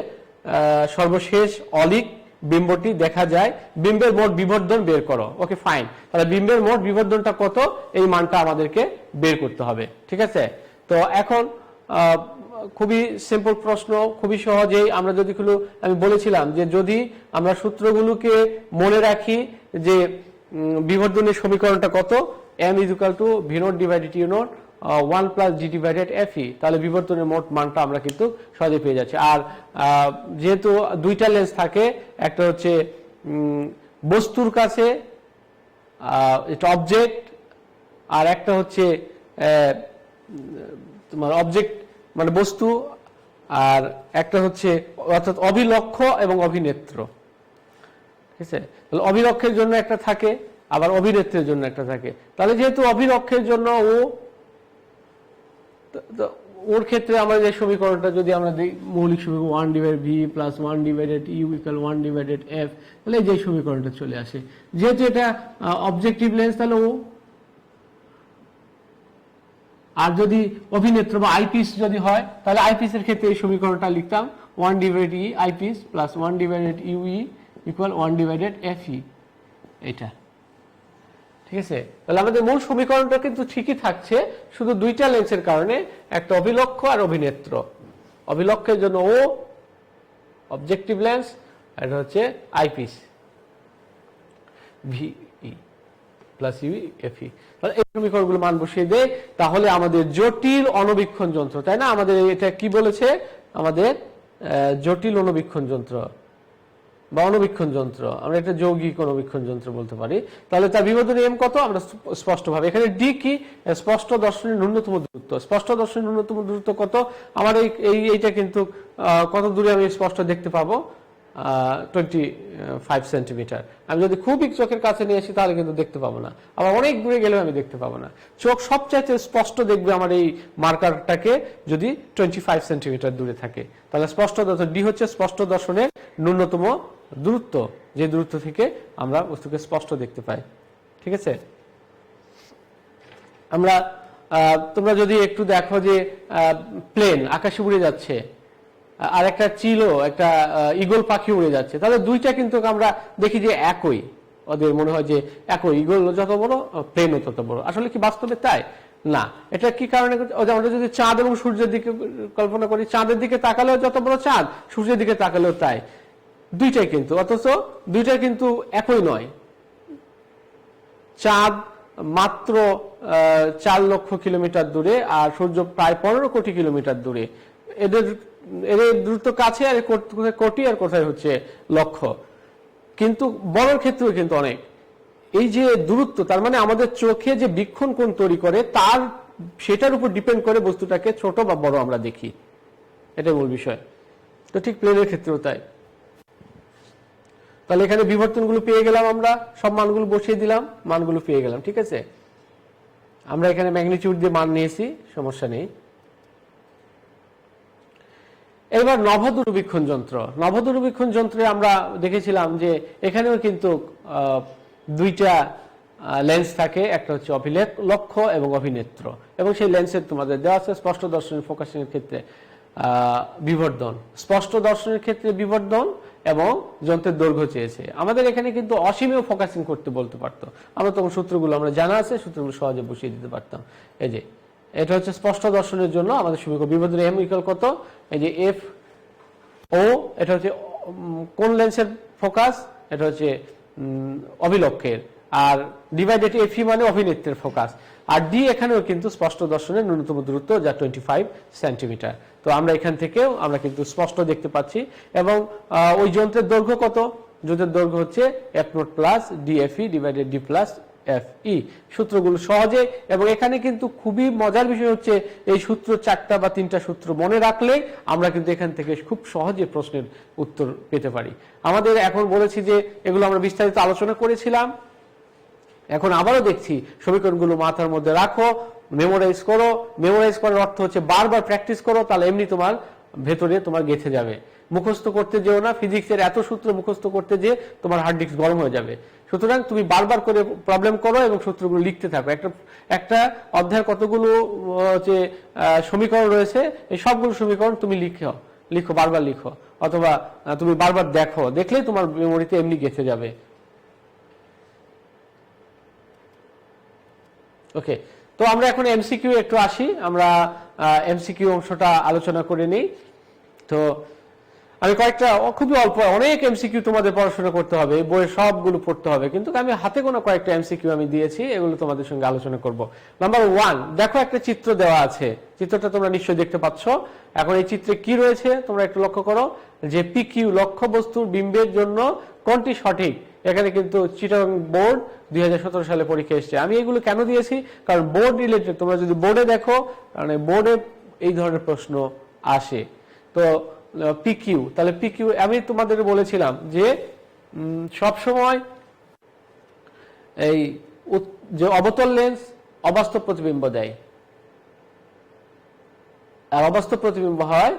সর্বশেষ অলিক বিম্বটি দেখা যায়। বিম্বের মোট বিবর্ধন বের করো। ওকে, ফাইন। তাহলে বিম্বের মোট বিবর্ধনটা কত? এই মানটা আমাদেরকে বের করতে হবে, ঠিক আছে? তো এখন খুবই সিম্পল প্রশ্ন, খুবই সহজেই আমরা যদি আমি বলেছিলাম যে যদি আমরা সূত্রগুলোকে মনে রাখি যে বিবর্ধনের সমীকরণটা কত? m = v naught divided u naught 1 plus g divided fe, তাহলে বিবর্ধনের মোট মানটা আমরা কিন্তু সহজে পেয়ে যাচ্ছি। আর যেহেতু দুইটা লেন্স থাকে, একটা হচ্ছে বস্তুর কাছে এটা অবজেক্ট, আর একটা হচ্ছে তোমার অবজেক্ট মানে বস্তু, আর একটা হচ্ছে অর্থাৎ অভিলক্ষ্য এবং অভিনেত্র, ঠিক আছে? তাহলে অভিলক্ষ্যের জন্য একটা থাকে, আবার অভিনেত্রের জন্য একটা থাকে। তাহলে যেহেতু অভিলক্ষ্যের জন্য ওর ক্ষেত্রে আমরা যে সমীকরণটা যদি আমরা দিই, মৌলিক সমীকরণ 1/v + 1/u = 1/f, তাহলে যে সমীকরণটা চলে আসে। যেহেতু এটা অবজেক্টিভ লেন্স, তাহলে আর যদি অভিনেত্র বা আইপিস যদি হয়, তাহলে আইপিস এর ক্ষেত্রে এই সমীকরণটা লিখতাম 1/e আইপিস + 1/ue = 1/fe, এটা ঠিক আছে, তাহলে আমাদের মূল সমীকরণটা কিন্তু ঠিকই থাকছে, শুধু দুইটা লেন্সের কারণে, একটা অভিলক্ষ আর অভিনেত্র। অভিলক্ষের জন্য ও অবজেক্টিভ লেন্স, আর এটা হচ্ছে eyepiece v e plus u f e. তাহলে এই সমীকরণগুলো মান বসিয়ে দেয়, তাহলে আমাদের জটিল অণুবীক্ষণ যন্ত্র, তাই না, আমাদের এটা কি বলেছে, আমাদের জটিল অণুবীক্ষণ যন্ত্র বা অণুবীক্ষণ যন্ত্র, আমরা এটা যৌগিক অণুবীক্ষণ যন্ত্র বলতে পারি। তাহলে তার বিভেদনের এম কত, আমরা স্পষ্টভাবে এখানে ডি কি, স্পষ্ট দর্শনের ন্যূনতম দূরত্ব। স্পষ্ট দর্শনের ন্যূনতম দূরত্ব কত, আমার এইটা কিন্তু কত দূরে আমি স্পষ্ট দেখতে পাবো, 25 সেন্টিমিটার। আমি যদি খুবই চোখের কাছে নিয়ে আসি তাহলে কিন্তু দেখতে পাবো না, আবার অনেক দূরে গেলেও আমি দেখতে পাবো না। চোখ সবচাইতে স্পষ্ট দেখবে আমার এই মার্কারটাকে যদি 25 সেন্টিমিটার দূরে থাকে। তাহলে স্পষ্ট দর্শন, ডি হচ্ছে স্পষ্ট দর্শনের ন্যূনতম দূরত্ব, যে দূরত্ব থেকে আমরা বস্তুকে স্পষ্ট দেখতে পাই। ঠিক আছে, আমরা তোমরা যদি একটু দেখো যে প্লেন আকাশে উড়ে যাচ্ছে, আর একটা চিলো, একটা ঈগল পাখি উড়ে যাচ্ছে, তাহলে দুইটা কিন্তু আমরা দেখি যে একই, ওদের মনে হয় যে একই, ঈগল যত বড় প্লেনও তত বড়। আসলে কি বাস্তবে তাই না? এটা কি কারণে, আমরা যদি চাঁদ এবং সূর্যের দিকে কল্পনা করি, চাঁদের দিকে তাকালেও যত বড় চাঁদ, সূর্যের দিকে তাকালেও তাই, দুইটাই কিন্তু, অথচ দুইটাই কিন্তু একই নয়। চাঁদ মাত্র 4 লক্ষ কিলোমিটার দূরে, আর সূর্য প্রায় 15 কোটি কিলোমিটার দূরে। এদের দ্রুত কাছে, আর কোথায় কোটি আর কোথায় হচ্ছে লক্ষ, কিন্তু বড়র ক্ষেত্রেও কিন্তু অনেক। এই যে দূরত্ব, তার মানে আমাদের চোখে যে বীক্ষণ কোণ তৈরি করে, তার সেটার উপর ডিপেন্ড করে বস্তুটাকে ছোট বা বড় আমরা দেখি, এটা মূল বিষয়। তো ঠিক প্লেনের ক্ষেত্রেও তাই। তাহলে এখানে বিবর্তনগুলো পেয়ে গেলাম, আমরা সব মানগুলো বসিয়ে দিলাম, মানগুলো পেয়ে গেলাম। ঠিক আছে, আমরা এখানে ম্যাগনিটিউড দিয়ে মান নিয়েছি, সমস্যা নেই। এবার নভ দূরবীক্ষণ যন্ত্র। নভ দূরবীক্ষণ যন্ত্রে আমরা দেখেছিলাম যে এখানেও কিন্তু দুইটা লেন্স থাকে, একটা হচ্ছে অভিলক্ষ এবং অভিনেত্র, এবং সেই লেন্সের তোমাদের দেওয়া আছে স্পষ্ট দর্শনের ফোকাসিং এর ক্ষেত্রে বিবর্ধন, স্পষ্ট দর্শনের ক্ষেত্রে বিবর্ধন এবং যন্ত্রের দৈর্ঘ্য চেয়েছে। আমাদের এখানে কিন্তু অসীমেও ফোকাসিং করতে বলতে পারতো, আমরা তখন সূত্রগুলো আমরা জানা আছে, সূত্রগুলো সহজে বসিয়ে দিতে পারতাম। এই যে এটা হচ্ছে স্পষ্ট দর্শনের জন্য আমাদের সমীকরণ, বিবর্ধনের এম ইকুয়াল কত, এই যে এফ ও, এটা হচ্ছে কোন লেন্সের ফোকাস, এটা হচ্ছে অভিলক্ষের, আর ডিভাইডেড এফি মানে অভিনেত্রের ফোকাস, আর ডি এখানেও কিন্তু স্পষ্ট দর্শনের ন্যূনতম দূরত্ব, যা 25 সেন্টিমিটার। তো আমরা এখান থেকেও আমরা কিন্তু স্পষ্ট দেখতে পাচ্ছি। এবং ওই যন্ত্রের দৈর্ঘ্য কত, যন্ত্রের দৈর্ঘ্য হচ্ছে F note plus DFE divided D plus FE. সূত্রগুলো সহজে, এবং এখানে কিন্তু খুবই মজার বিষয় হচ্ছে এই সূত্র 4টা বা 3টা সূত্র মনে রাখলে আমরা কিন্তু এখান থেকে খুব সহজে প্রশ্নের উত্তর পেতে পারি। আমাদের এখন বলেছি যে এগুলো আমরা বিস্তারিত আলোচনা করেছিলাম, এখন আবারও দেখছি, সমীকরণগুলো মাথার মধ্যে রাখো, মেমোরাইজ করো। মেমোরাইজ করার অর্থ হচ্ছে বারবার প্র্যাকটিস করো, তাহলে এমনি তোমার ভেতরে তোমার গেঁথে যাবে। মুখস্থ করতে যেও না, ফিজিক্সের এত সূত্র মুখস্থ করতে যে তোমার হার্ড ডিস্ক গরম হয়ে যাবে। সুতরাং তুমি বারবার করে প্রবলেম করো এবং সূত্রগুলো লিখতে থাকো। একটা অধ্যায়ের কতগুলো যে সমীকরণ রয়েছে, এই সবগুলো সমীকরণ তুমি লিখো, বারবার লিখো, অথবা তুমি বারবার দেখো, দেখলেই তোমার মেমোরিতে এমনি গেঁথে যাবে। ওকে, তো আমরা এখন এমসিকিউ একটু আসি, আমরা এমসিকিউ অংশটা আলোচনা করে নিই। তো আমি কয়েকটা, খুবই অল্প, অনেক এমসিকিউ তোমাদের পড়াশোনা করতে হবে, বইয়ের সবগুলো পড়তে হবে, কিন্তু আমি হাতে গোনা কয়েকটা এমসিকিউ আমি দিয়েছি, এগুলো তোমাদের সঙ্গে আলোচনা করব। নাম্বার 1, দেখো একটা চিত্র দেওয়া আছে, চিত্রটা তোমরা নিশ্চয়ই দেখতে পাচ্ছ। এখন এই চিত্রে কি রয়েছে তোমরা একটু লক্ষ্য করো, যে পিকিউ লক্ষ্য বস্তুর বিম্বের জন্য কোনটি সঠিক। এখানে কিন্তু চিটাগং বোর্ড 2017 সালে পরীক্ষা এসেছে। আমি এগুলো কেন দিয়েছি, কারণ বোর্ড রিলেটেড, তোমরা যদি বোর্ডে দেখো, কারণ বোর্ডে এই ধরনের প্রশ্ন আসে। তো পিকিউ, তাহলে পিকিউ আমি তোমাদের বলেছিলাম যে সবসময় এই যে অবতল লেন্স অবাস্তব প্রতিবিম্ব দেয়, আর অবাস্তব প্রতিবিম্ব হয়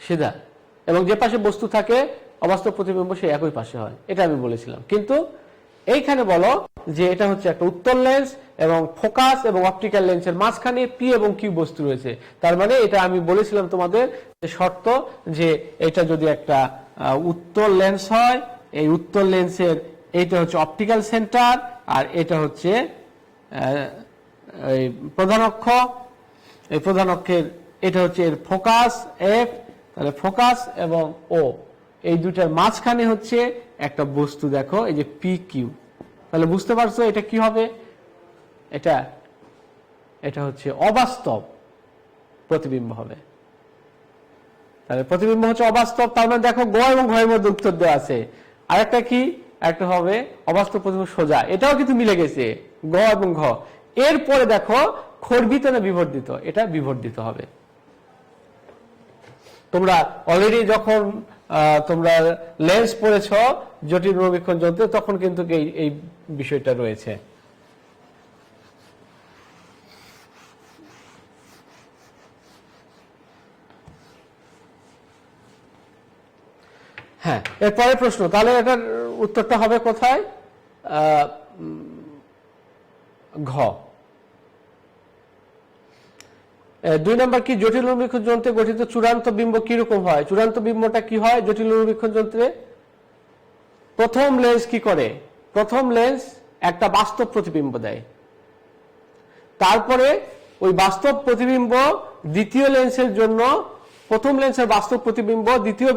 সিধা, এবং যে পাশে বস্তু থাকে অবাস্তব প্রতিবিম্ব সেই একই পাশে হয়, এটা আমি বলেছিলাম। কিন্তু এইখানে বলো যে এটা হচ্ছে একটা উত্তল লেন্স এবং ফোকাস এবং অপটিক্যাল লেন্সের মাঝখানে পি এবং কিউ বস্তু রয়েছে। তার মানে এটা আমি বলেছিলাম তোমাদের যে শর্ত, যে এটা যদি একটা উত্তল লেন্স হয়, এই উত্তল লেন্সের এইটা হচ্ছে অপটিক্যাল সেন্টার, আর এটা হচ্ছে এই প্রধান অক্ষ। এই প্রধান অক্ষের এটা হচ্ছে এর ফোকাস এফ, তাহলে ফোকাস এবং ও এই দুটার মাঝখানে হচ্ছে একটা বস্তু, দেখো এই যে পি কিউ। তাহলে বুঝতে পারছো এটা কি হবে? এটা হচ্ছে অবাস্তব প্রতিবিম্ব হবে। তাহলে প্রতিবিম্ব হচ্ছে অবাস্তব। তার মানে দেখো গ এবং ঘ এর মধ্যে উত্তর দেওয়া আছে। আর একটা কি, একটা হবে অবাস্তব প্রতিবিম্ব সোজা, এটাও কিন্তু মিলে গেছে গ এবং ঘ। এরপরে দেখো খর্বিত না বিবর্ধিত, এটা বিবর্ধিত হবে। তোমরা অলরেডি যখন তোমরা লেন্স পড়েছ জটিল দূরবীক্ষণ যন্ত্রে, তখন কিন্তু এই বিষয়টা রয়েছে। হ্যাঁ, এরপরে প্রশ্ন, তাহলে এটার উত্তরটা হবে কোথায়? ঘ। 2 নম্বর কি, জটিল দূরবীক্ষণ যন্ত্রে গঠিত চূড়ান্ত বিম্ব কিরকম হয়? চূড়ান্ত বিম্বটা কি হয় জটিল দূরবীক্ষণ যন্ত্রে? প্রথম লেন্স কি করে? প্রথম লেন্স একটা বাস্তব প্রতিবিম্ব দেয়, তারপরে ওই বাস্তব প্রতিবিম্ব দ্বিতীয় লেন্সের জন্য, প্রথম লেন্সের বাস্তব প্রতিবিম্ব দ্বিতীয়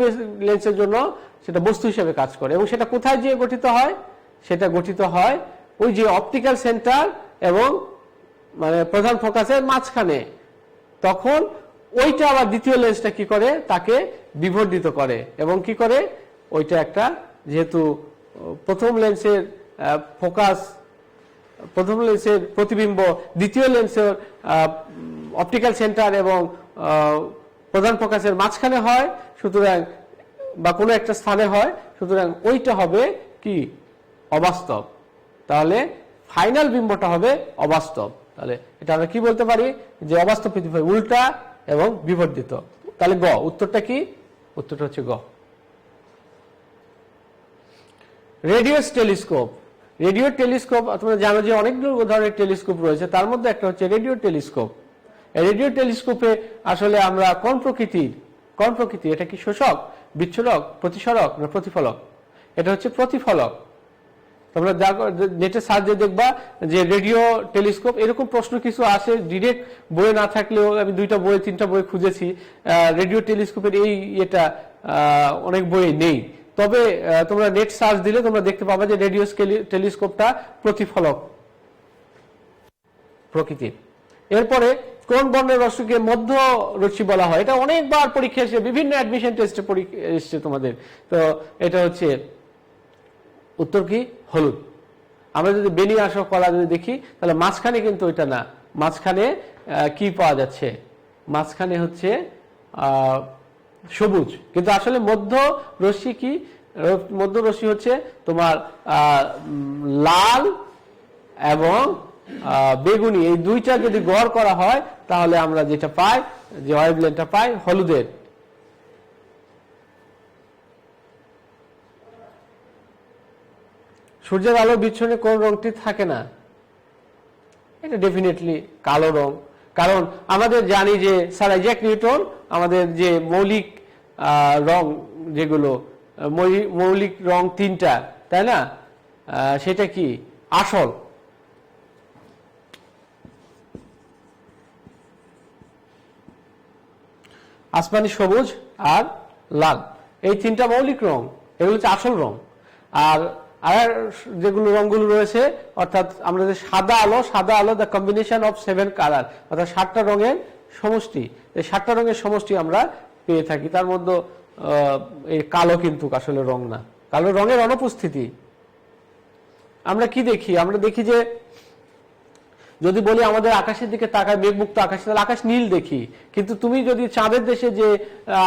লেন্সের জন্য সেটা বস্তু হিসেবে কাজ করে। এবং সেটা কোথায় গিয়ে গঠিত হয়? সেটা গঠিত হয় ওই যে অপটিক্যাল সেন্টার এবং মানে প্রধান ফোকাসের মাঝখানে। তখন ওইটা আবার দ্বিতীয় লেন্সটা কি করে? তাকে বিবর্ধিত করে। এবং কি করে? ওইটা একটা, যেহেতু প্রথম লেন্সের ফোকাস, প্রথম লেন্সের প্রতিবিম্ব দ্বিতীয় লেন্সের অপটিক্যাল সেন্টার এবং প্রধান ফোকাসের মাঝখানে হয়, সুতরাং বা কোনো একটা স্থানে হয়, সুতরাং ওইটা হবে কি? অবাস্তব। তাহলে ফাইনাল বিম্বটা হবে অবাস্তব। তাহলে এটা আমরা কি বলতে পারি? যে অবাস্তব প্রতিবিম্ব উল্টা এবং বিবর্ধিত। তাহলে গ, উত্তরটা কি? উত্তরটা হচ্ছে গ। Radio telescope. রেডিও টেলিস্কোপ তোমরা জানো যে অনেকগুলো ধরনের টেলিস্কোপ রয়েছে, তার মধ্যে একটা হচ্ছে রেডিও টেলিস্কোপ। রেডিও টেলিস্কোপে আসলে আমরা কোন প্রকৃতি, এটা কি শোষক, বিচ্ছুরক, প্রতিসরক না প্রতিফলক? এটা হচ্ছে প্রতিফলক। তোমরা নেটে সার্চ দিয়ে দেখবা যে রেডিও টেলিস্কোপ, এরকম প্রশ্ন কিছু আসে ডিরেক্ট বইয়ে না থাকলেও, আমি 2টা বই 3টা বই খুঁজেছি, রেডিও টেলিস্কোপের এটা অনেক বইয়ে নেই। তবে তোমরা নেট সার্চ দিলে তোমরা দেখতে পাবে যে রেডিও টেলিস্কোপটা প্রতিফলক প্রকৃতির। এরপরে কোন বর্ণের রশ্মিকে মধ্য রশ্মি বলা হয়? এটা অনেকবার পরীক্ষা এসে, বিভিন্ন অ্যাডমিশন টেস্টে পরীক্ষা এসছে তোমাদের। তো এটা হচ্ছে উত্তর কি? হলুদ। আমরা যদি বেনি আসক কলা যদি দেখি, তাহলে মাঝখানে কিন্তু ওইটা না, মাঝখানে কি পাওয়া যাচ্ছে? মাঝখানে হচ্ছে সবুজ। কিন্তু আসলে মধ্য রশ্মি কি? মধ্য রশ্মি হচ্ছে তোমার লাল এবং বেগুনি, এই দুইটা যদি গড় করা হয় তাহলে আমরা যেটা পাই, যে ওয়েভলেন্থটা পাই হলুদের। সূর্যের আলো বিচ্ছুরণে কোন রংটি থাকে না? এটা ডেফিনেটলি কালো রং। কারণ আমাদের জানি যে স্যার আইজ্যাক নিউটন আমাদের যে মৌলিক রং, যেগুলো মৌলিক রং 3টা, তাই না? সেটা কি? আসল, আসমানি সবুজ আর লাল, এই 3টা মৌলিক রং, এগুলো হচ্ছে আসল রং। আর যেগুলো রংগুলো রয়েছে, অর্থাৎ আমরা যে সাদা আলো দ্য কম্বিনেশন অফ 7 কালার, অর্থাৎ 7টা রঙের সমষ্টি। এই 7টা রঙের সমষ্টি আমরা পেয়ে থাকি। তার মধ্যে এই কালো কিন্তু আসলে রং না, কালো রঙের অনুপস্থিতি। আমরা কি দেখি? আমরা দেখি যে যদি বলি আমাদের আকাশের দিকে তাকায়, মেঘমুক্ত আকাশ, তাহলে আকাশ নীল দেখি। কিন্তু তুমি যদি চাঁদের দেশে যে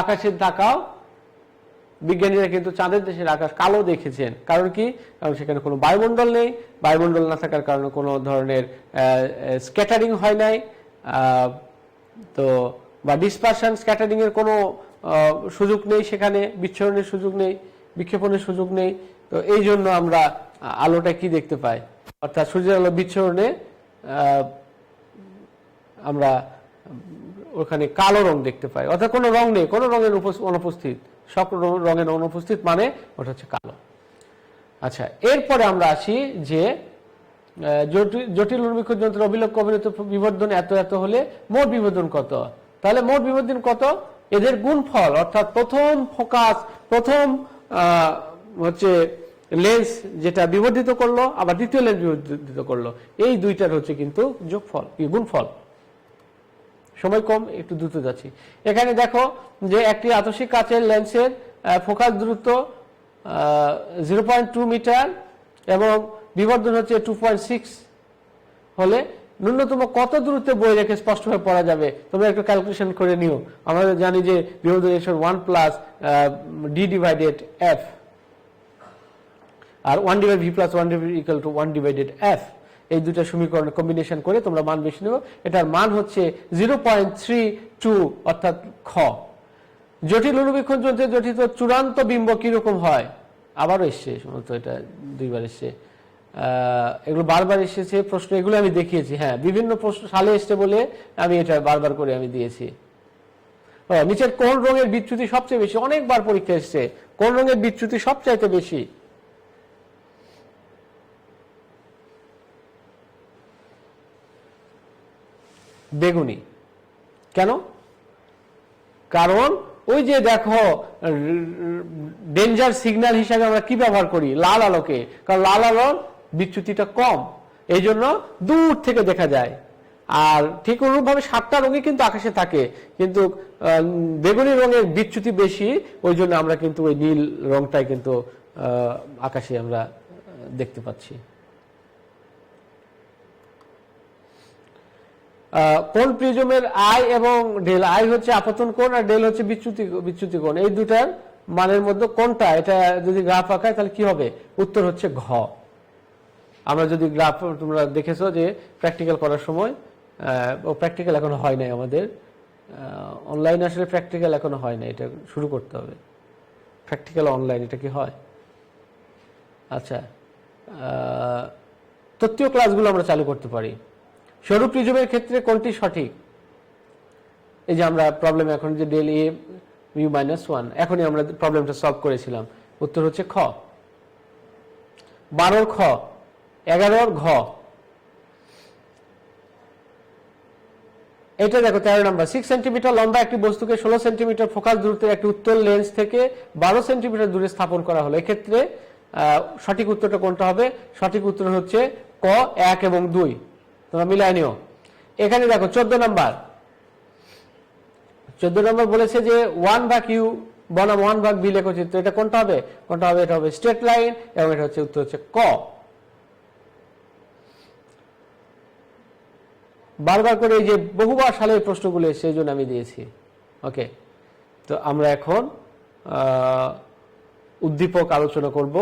আকাশের তাকাও, বিজ্ঞানীরা কিন্তু চাঁদের দেশের আকাশ কালো দেখেছেন। কারণ কি? কারণ সেখানে কোনো বায়ুমণ্ডল নেই। বায়ুমণ্ডল না থাকার কারণে কোনো ধরনের স্ক্যাটারিং হয় নাই, তো বা ডিসপারশন, স্ক্যাটারিং এর কোনো সুযোগ নেই, সেখানে বিচ্ছুরণের সুযোগ নেই, বিক্ষেপণের সুযোগ নেই। তো এই জন্য আমরা আলোটা কি দেখতে পাই? অর্থাৎ সূর্যের আলো বিচ্ছুরণে আমরা ওখানে কালো রং দেখতে পাই, অর্থাৎ কোনো রং নেই, কোনো রঙের অনুপস্থিত, সব রঙের অনুপস্থিত, মানে ওটা হচ্ছে কালো। আচ্ছা, এরপরে আমরা আসি যে জটিল অনুবীক্ষণ যন্ত্রের অবিলক্ষ্য অবিরত বিবর্ধন এত এত হলে মোট বিবর্ধন কত? তাহলে মোট বিবর্ধন কত? এদের গুণফল, অর্থাৎ প্রথম ফোকাস, প্রথম হচ্ছে লেন্স যেটা বিবর্ধিত করলো, আবার দ্বিতীয় লেন্স বিবর্ধিত করলো, এই দুইটার হচ্ছে কিন্তু যোগফল, গুণফল। সময় কম, একটু দ্রুত যাচ্ছি। এখানে দেখো যে একটি আদর্শিক কাচের লেন্সের ফোকাস দূরত্ব 0.2 মিটার এবং বিবর্ধন হচ্ছে 2.6 হলে ন্যূনতম কত দূরত্বে বই রেখে স্পষ্টভাবে পড়া যাবে? তোমরা একটু ক্যালকুলেশন করে নিও। আমরা জানি যে বিবর্ধন 1 প্লাস ডি ডিভাইডেড এফ, আর 1 divide v plus 1 equal to 1 divided f. এই দুটো সমীকরণ কম্বিনেশন করে তোমরা মান বেশি নেব। এটার মান হচ্ছে 0.32, অর্থাৎ খ। জটিল অনুবীক্ষণ যন্ত্রে গঠিত চূড়ান্ত বিম্ব কিরকম হয়? আবারও এসছে, সম্ভবত এটা দুইবার এসছে, এগুলো বারবার এসেছে প্রশ্ন, এগুলো আমি দেখিয়েছি। হ্যাঁ, বিভিন্ন প্রশ্ন সালে এসছে বলে আমি এটা বারবার করে আমি দিয়েছি। নিচের কোন রঙের বিচ্যুতি সবচেয়ে বেশি? অনেকবার পরীক্ষা এসছে, কোন রঙের বিচ্যুতি সবচাইতে বেশি? বেগুনি। কেন? কারণ ওই যে দেখো, ডেঞ্জার সিগন্যাল হিসাবে আমরা কি ব্যবহার করি? লাল আলোকে, কারণ লাল আলোর বিচ্যুতিটা কম, এই জন্য দূর থেকে দেখা যায়। আর ঠিক অনুরূপভাবে 7টা রঙই কিন্তু আকাশে থাকে, কিন্তু বেগুনি রঙের বিচ্যুতি বেশি, ওই জন্য আমরা কিন্তু ওই নীল রংটাই কিন্তু আকাশে আমরা দেখতে পাচ্ছি। কোন প্রিজমের আই এবং ডেল? আই হচ্ছে আপতন কোণ আর ডেল হচ্ছে বিচ্যুতি কোণ। এই দুটার মানের মধ্যে কোনটা? এটা যদি গ্রাফ আঁকায় তাহলে কি হবে? উত্তর হচ্ছে ঘ। আমরা যদি গ্রাফ, তোমরা দেখেছো যে প্র্যাকটিক্যাল করার সময়, প্র্যাকটিক্যাল এখনো হয় নাই আমাদের অনলাইনে, আসলে প্র্যাকটিক্যাল এখনো হয় না, এটা শুরু করতে হবে। প্র্যাকটিক্যাল অনলাইন, এটা কি হয়? আচ্ছা, তত্ত্বীয় ক্লাসগুলো আমরা চালু করতে পারি। সরু প্রিজমের ক্ষেত্রে কোনটি সঠিক? এই যে আমরা প্রবলেম এখন যে ডেল এ মিউ মাইনাস 1, এখনই আমরা প্রবলেমটা সলভ করেছিলাম। উত্তর হচ্ছে খ। 12 খ, 11 ঘ। এটা দেখো 13 নম্বর। 6 সেন্টিমিটার লম্বা একটি বস্তুকে 16 সেন্টিমিটার ফোকাস দূরত্বের একটি উত্তল লেন্স থেকে 12 সেন্টিমিটার দূরে স্থাপন করা হলো। এক্ষেত্রে সঠিক উত্তরটা কোনটা হবে? সঠিক উত্তর হচ্ছে ক, 1 এবং 2। তোমরা মিলাই নিও। এখানে দেখো 14 নাম্বার। 14 নম্বর বলেছে যে 1/u বনাম 1/b লেখচিত্র। এটা কোনটা হবে? কোনটা হবে? এটা হবে স্ট্রেট লাইন, এবং এটা হচ্ছে উত্তর হচ্ছে ক। বারবার করে এই যে বহুবার সালের প্রশ্নগুলো সেই জন্য আমি দিয়েছি। ওকে, তো আমরা এখন উদ্দীপক আলোচনা করব।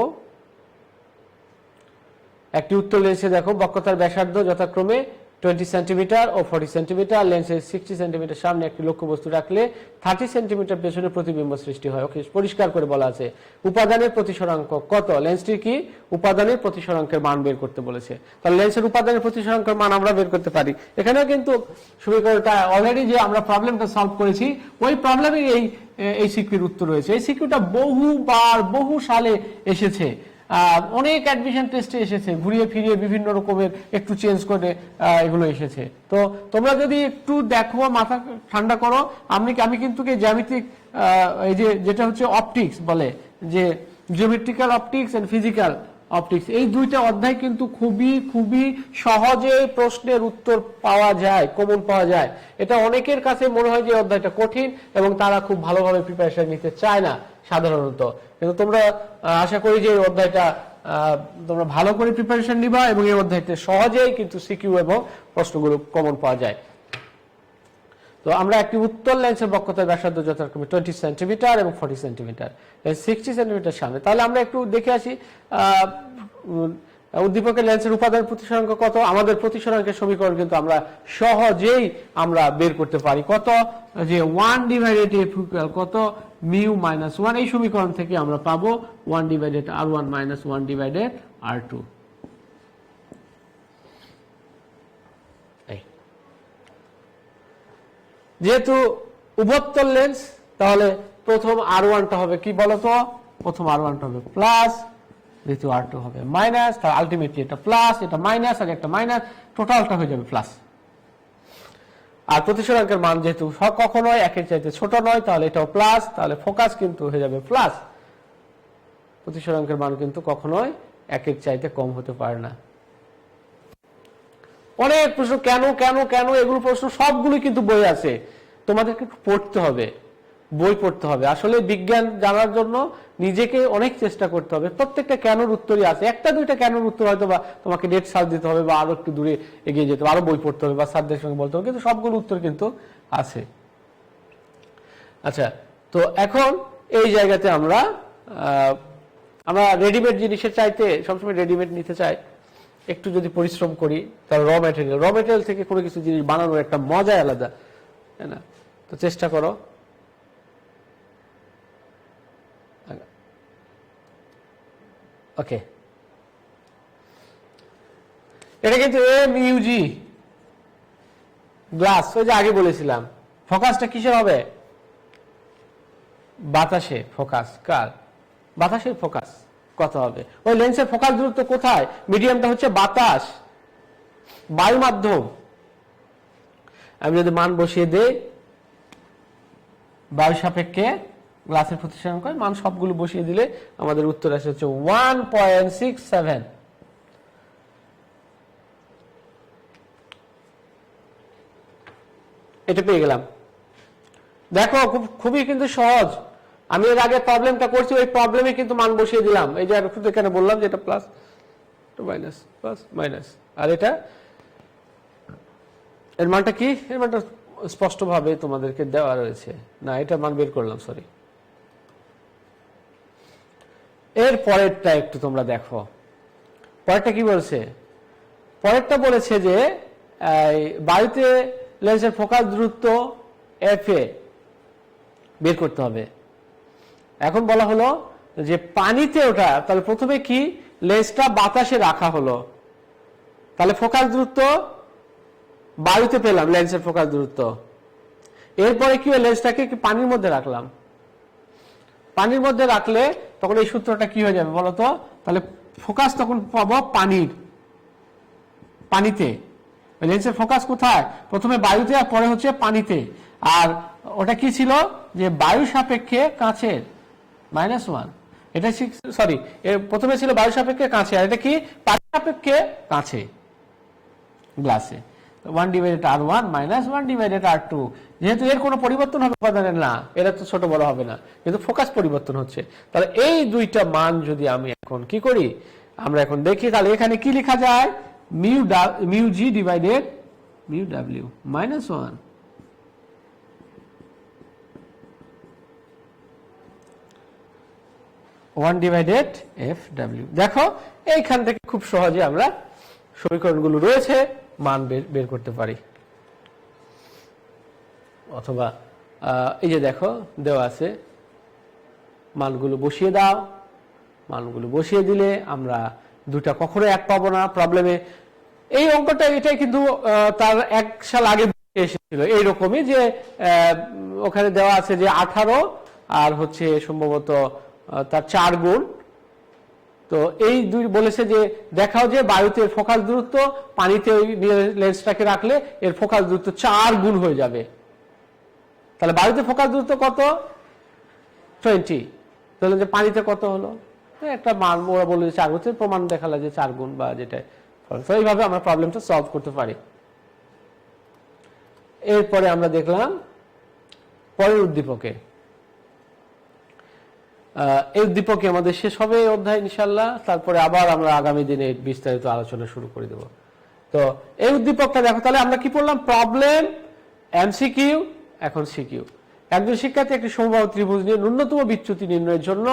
একটি উত্তল লেন্সে দেখো বক্রতার ব্যাসার্ধ যথাক্রমে 20 সেন্টিমিটার ও 40 সেন্টিমিটার। লেন্সের 60 সেন্টিমিটার সামনে একটি লক্ষ্যবস্তু রাখলে 30 সেন্টিমিটার পেছনে প্রতিবিম্ব সৃষ্টি হয়। ওকে, পরিষ্কার করে বলা আছে। উপাদানের প্রতিসরাঙ্ক কত? লেন্সটির কি উপাদানের প্রতিসরাঙ্কের মান বের করতে বলেছে। তাহলে লেন্সের উপাদানের প্রতিসরাঙ্কের মান আমরা বের করতে পারি। এখানেও কিন্তু সমীকরণটা অলরেডি যে আমরা প্রবলেমটা সলভ করেছি, ওই প্রবলেমে এই সিকিউর উত্তর রয়েছে। এই সিকিউরটা বহুবার বহু সালে এসেছে, অনেক অ্যাডমিশন টেস্টে এসেছে, ঘুরিয়ে ফিরিয়ে বিভিন্ন রকমের একটু চেঞ্জ করে এগুলো এসেছে। তো তোমরা যদি একটু দেখো, মাথা ঠান্ডা করো। আমি কিন্তু জ্যামিতিক, এই যেটা হচ্ছে অপটিক্স বলে, যে geometrical optics and physical optics, এই দুইটা অধ্যায় কিন্তু খুবই সহজে প্রশ্নের উত্তর পাওয়া যায়, কমন পাওয়া যায়। এটা অনেকের কাছে মনে হয় যে অধ্যায়টা কঠিন এবং তারা খুব ভালোভাবে প্রিপারেশন নিতে চায় না সাধারণত। কিন্তু তোমরা আশা করি যে এই অধ্যায়টা তোমরা ভালো করে প্রিপারেশন নিবা, এবং এই অধ্যায়তে সহজেই কিন্তু সিকিউ এবং প্রশ্নগুলো কমন পাওয়া যায়। তো আমরা একটি উত্তল লেন্সের বক্রতার ব্যাসার্ধ যথাক্রমে 20 সেন্টিমিটার এবং 40 সেন্টিমিটার, 60 সেন্টিমিটার সামনে। তাহলে আমরা একটু দেখে আসি উদ্দীপকের লেন্সের উপাদান প্রতিসরাঙ্ক কত। আমাদের প্রতিসরাঙ্কের সমীকরণ কিন্তু আমরা সহজেই আমরা বের করতে পারি। কত? যে 1 ডিভাইডেড এফ ইকুয়াল কত? Mu minus 1। এই সমীকরণ থেকে আমরা পাবো 1 divided r1 minus 1 divided r2। যেহেতু উভত্তল লেন্স, তাহলে প্রথম r1টা হবে কি বলতো? প্রথম r1টা হবে প্লাস দ্বিতীয় R2 হবে মাইনাস, তার আলটিমেটলি এটা প্লাস, এটা মাইনাস আর একটা মাইনাস, টোটালটা হয়ে যাবে প্লাস। আর প্রতিসরাঙ্কের মান যেহেতু কখনোই একের চাইতে ছোট নয়, তাহলে এটাও প্লাস, তাহলে ফোকাস কিন্তু হয়ে যাবে প্লাস। প্রতিসরাঙ্কের মান কিন্তু কখনোই একের চাইতে কম হতে পারে না। অনেক প্রশ্ন, কেন কেন কেন এগুলো প্রশ্ন সবগুলো কিন্তু বই আছে, তোমাদেরকে পড়তে হবে, বই পড়তে হবে। আসলে বিজ্ঞান জানার জন্য নিজেকে অনেক চেষ্টা করতে হবে। প্রত্যেকটা কেনর উত্তরই আছে, একটা দুইটা কেনর উত্তর হয়তো বা তোমাকে নেট সার্চ দিতে হবে বা আরো একটু দূরে এগিয়ে যেতে হবে, আরো বই পড়তে হবে বা স্যারদের সঙ্গে বলতে হবে, কিন্তু সবগুলো উত্তর কিন্তু আছে। আচ্ছা, তো এখন এই জায়গাতে আমরা রেডিমেড জিনিসের চাইতে সবসময় রেডিমেড নিতে চাই। একটু যদি পরিশ্রম করি তাহলে র ম্যাটেরিয়াল থেকে কোনো কিছু জিনিস বানানোর একটা মজাই আলাদা, তাই না? তো চেষ্টা করো। ওকে, এটা কিন্তু MUG গ্লাস, ওই যে আগে বলেছিলাম। ফোকাসটা কিসের হবে? বাতাসে ফোকাস। কার? বাতাসের ফোকাস কত হবে? ওই লেন্সের ফোকাস দূরত্ব কোথায়? মিডিয়ামটা হচ্ছে বাতাস, বায়ু মাধ্যম। আমি যদি মান বসিয়ে দেই বায়ু সাপেক্ষে গ্লাসের প্রতিসরাঙ্ক, মান সবগুলো বসিয়ে দিলে আমাদের উত্তর আসে হচ্ছে 1.67। এটা পেয়ে গেলাম। দেখো খুবই কিন্তু সহজ। আমি এর আগে প্রবলেমটা করছি, ওই প্রবলেমে কিন্তু মান বসিয়ে দিলাম। এই যে এখানে বললাম যে এটা প্লাস মাইনাস প্লাস মাইনাস, আর এটা এর মানটা কি? এর মানটা স্পষ্টভাবে তোমাদেরকে দেওয়া রয়েছে। না, এটা মান বের করলাম, সরি। এর পরেরটা একটু তোমরা দেখো, পরেরটা কি বলছে? পরেরটা বলেছে যে বায়ুতে লেন্সের ফোকাস দূরত্ব FA বের করতে হবে। এখন বলা হলো যে পানিতে ওটা, তাহলে প্রথমে কি লেন্সটা বাতাসে রাখা হলো, তাহলে ফোকাস দূরত্ব বায়ুতে পেলাম, লেন্সের ফোকাস দূরত্ব। এরপরে কি লেন্সটাকে পানির মধ্যে রাখলাম, পানির মধ্যে রাখলে তখন এই সূত্রটা কি হয়ে যাবে বলতো? তাহলে ফোকাস তখন পাবো পানিতে। লেন্সের ফোকাস কোথায়? প্রথমে বায়ুতে আর পরে হচ্ছে পানিতে। আর ওটা কি ছিল? যে বায়ু সাপেক্ষে কাঁচের -1, এটা সরি, প্রথমে ছিল বায়ু সাপেক্ষে কাঁচে, আর এটা কি? পানি সাপেক্ষে কাঁচে গ্লাসে। 1/R1 - 1/R2। যেহেতু এর কোনো পরিবর্তন হবে উপাদানের না, এরা তো ছোট বড় হবে না, কিন্তু ফোকাস পরিবর্তন হচ্ছে। তাহলে এই দুইটা মান যদি আমি এখন কি করি, আমরা এখন দেখি, তাহলে এখানে কি লেখা যায়? μg divided μw -1। FW। দেখো এইখান থেকে খুব সহজে আমরা সমীকরণগুলো রয়েছে, মান বের করতে পারি। অথবা এই যে দেখো দেওয়া আছে, মানগুলো বসিয়ে দাও। মানগুলো বসিয়ে দিলে আমরা দুটা কখনো এক পাবো না প্রবলেমে। এই অঙ্কটা এটাই কিন্তু তার 1 সাল আগে এসেছিল এইরকমই, যে ওখানে দেওয়া আছে যে 18 আর হচ্ছে সম্ভবত তার 4 গুণ। তো এই দুই বলেছে যে দেখাও যে বায়ুতে ফোকাস দূরত্ব পানিতে ওই লেন্সটাকে রাখলে এর ফোকাস দূরত্ব 4 গুণ হয়ে যাবে। তাহলে বায়ুতে ফোকাস দূরত্ব কত? 20। তাহলে যে পানিতে কত হলো? একটা মান ওরা বলে 4 হচ্ছে, প্রমাণ দেখালো যে 4 গুণ বা যেটা। তো এইভাবে আমরা প্রবলেমটা সলভ করতে পারি। এরপরে আমরা দেখলাম পরের উদ্দীপকে। এই উদ্দীপকে আমাদের শেষ হবে এই অধ্যায় ইনশাআল্লাহ। তারপরে আবার আমরা আগামী দিনে বিস্তারিত আলোচনা শুরু করে দেব। তো এই উদ্দীপকটা দেখো, তাহলে আমরা কি পড়লাম? প্রবলেম, MCQ, এখন CQ। একজন শিক্ষার্থী একটি সমবাহু ত্রিভুজ নিয়ে ন্যূনতম বিচ্যুতি নির্ণয়ের জন্য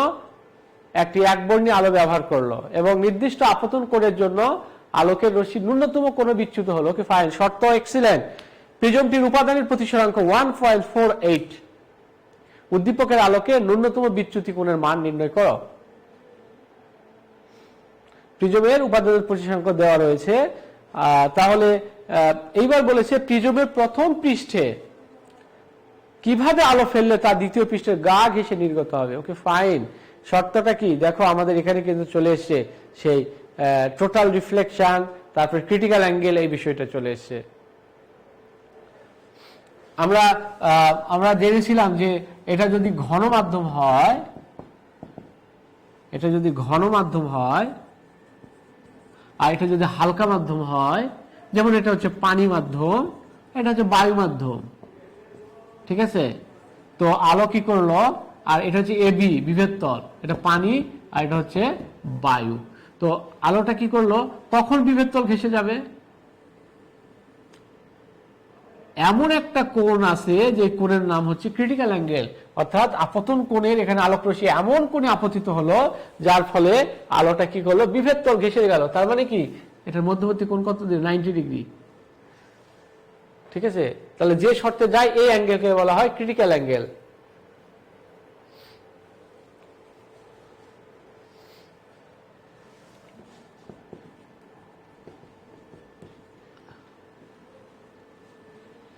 একটি একবর্ণী আলো ব্যবহার করলো এবং নির্দিষ্ট আপতন কোণের জন্য আলোকের রশ্মি ন্যূনতম কোণ বিচ্যুত হলো। ওকে, ফাইন, শর্ত এক্সিলেন্ট। প্রিজমটির উপাদানের প্রতিসরাঙ্ক 1.48। উদ্দীপকের আলোকে ন্যূনতম বিচ্যুতি কোণের মান নির্ণয় করো। প্রিজমের উপাদানের প্রতিসরাঙ্ক দেওয়া রয়েছে। তাহলে এইবার বলেছে প্রিজমের প্রথম পৃষ্ঠে কিভাবে আলো ফেললে তা দ্বিতীয় পৃষ্ঠের গা ঘেঁষে নির্গত হবে। ওকে, ফাইন, শর্তটা কি দেখো, আমাদের এখানে কিন্তু চলে এসছে সেই টোটাল রিফ্লেকশন, তারপর ক্রিটিক্যাল অ্যাঙ্গেল, এই বিষয়টা চলে এসছে। আমরা জেনেছিলাম যে এটা যদি ঘন মাধ্যম হয়, এটা যদি ঘন মাধ্যম হয় আর এটা যদি হালকা মাধ্যম হয়, যেমন এটা হচ্ছে পানি মাধ্যম, এটা হচ্ছে বায়ু মাধ্যম, ঠিক আছে? তো আলো কি করলো, আর এটা হচ্ছে এবি বিভেদ তল, এটা পানি আর এটা হচ্ছে বায়ু। তো আলোটা কি করলো, কখন বিভেদ তল ঘেঁষে যাবে? এমন একটা কোণ আছে যে কোণের নাম হচ্ছে ক্রিটিক্যাল অ্যাঙ্গেল, অর্থাৎ আপতন কোণের এখানে আলোক রশ্মি এমন কোণে আপতিত হলো যার ফলে আলোটা কি করলো, বিভেদ তল ঘেঁষে গেল। তার মানে কি, এটার মধ্যবর্তী কোণ কত, 90 ডিগ্রি, ঠিক আছে? তাহলে যে শর্তে যায় এই অ্যাঙ্গেলকে বলা হয় ক্রিটিক্যাল অ্যাঙ্গেল।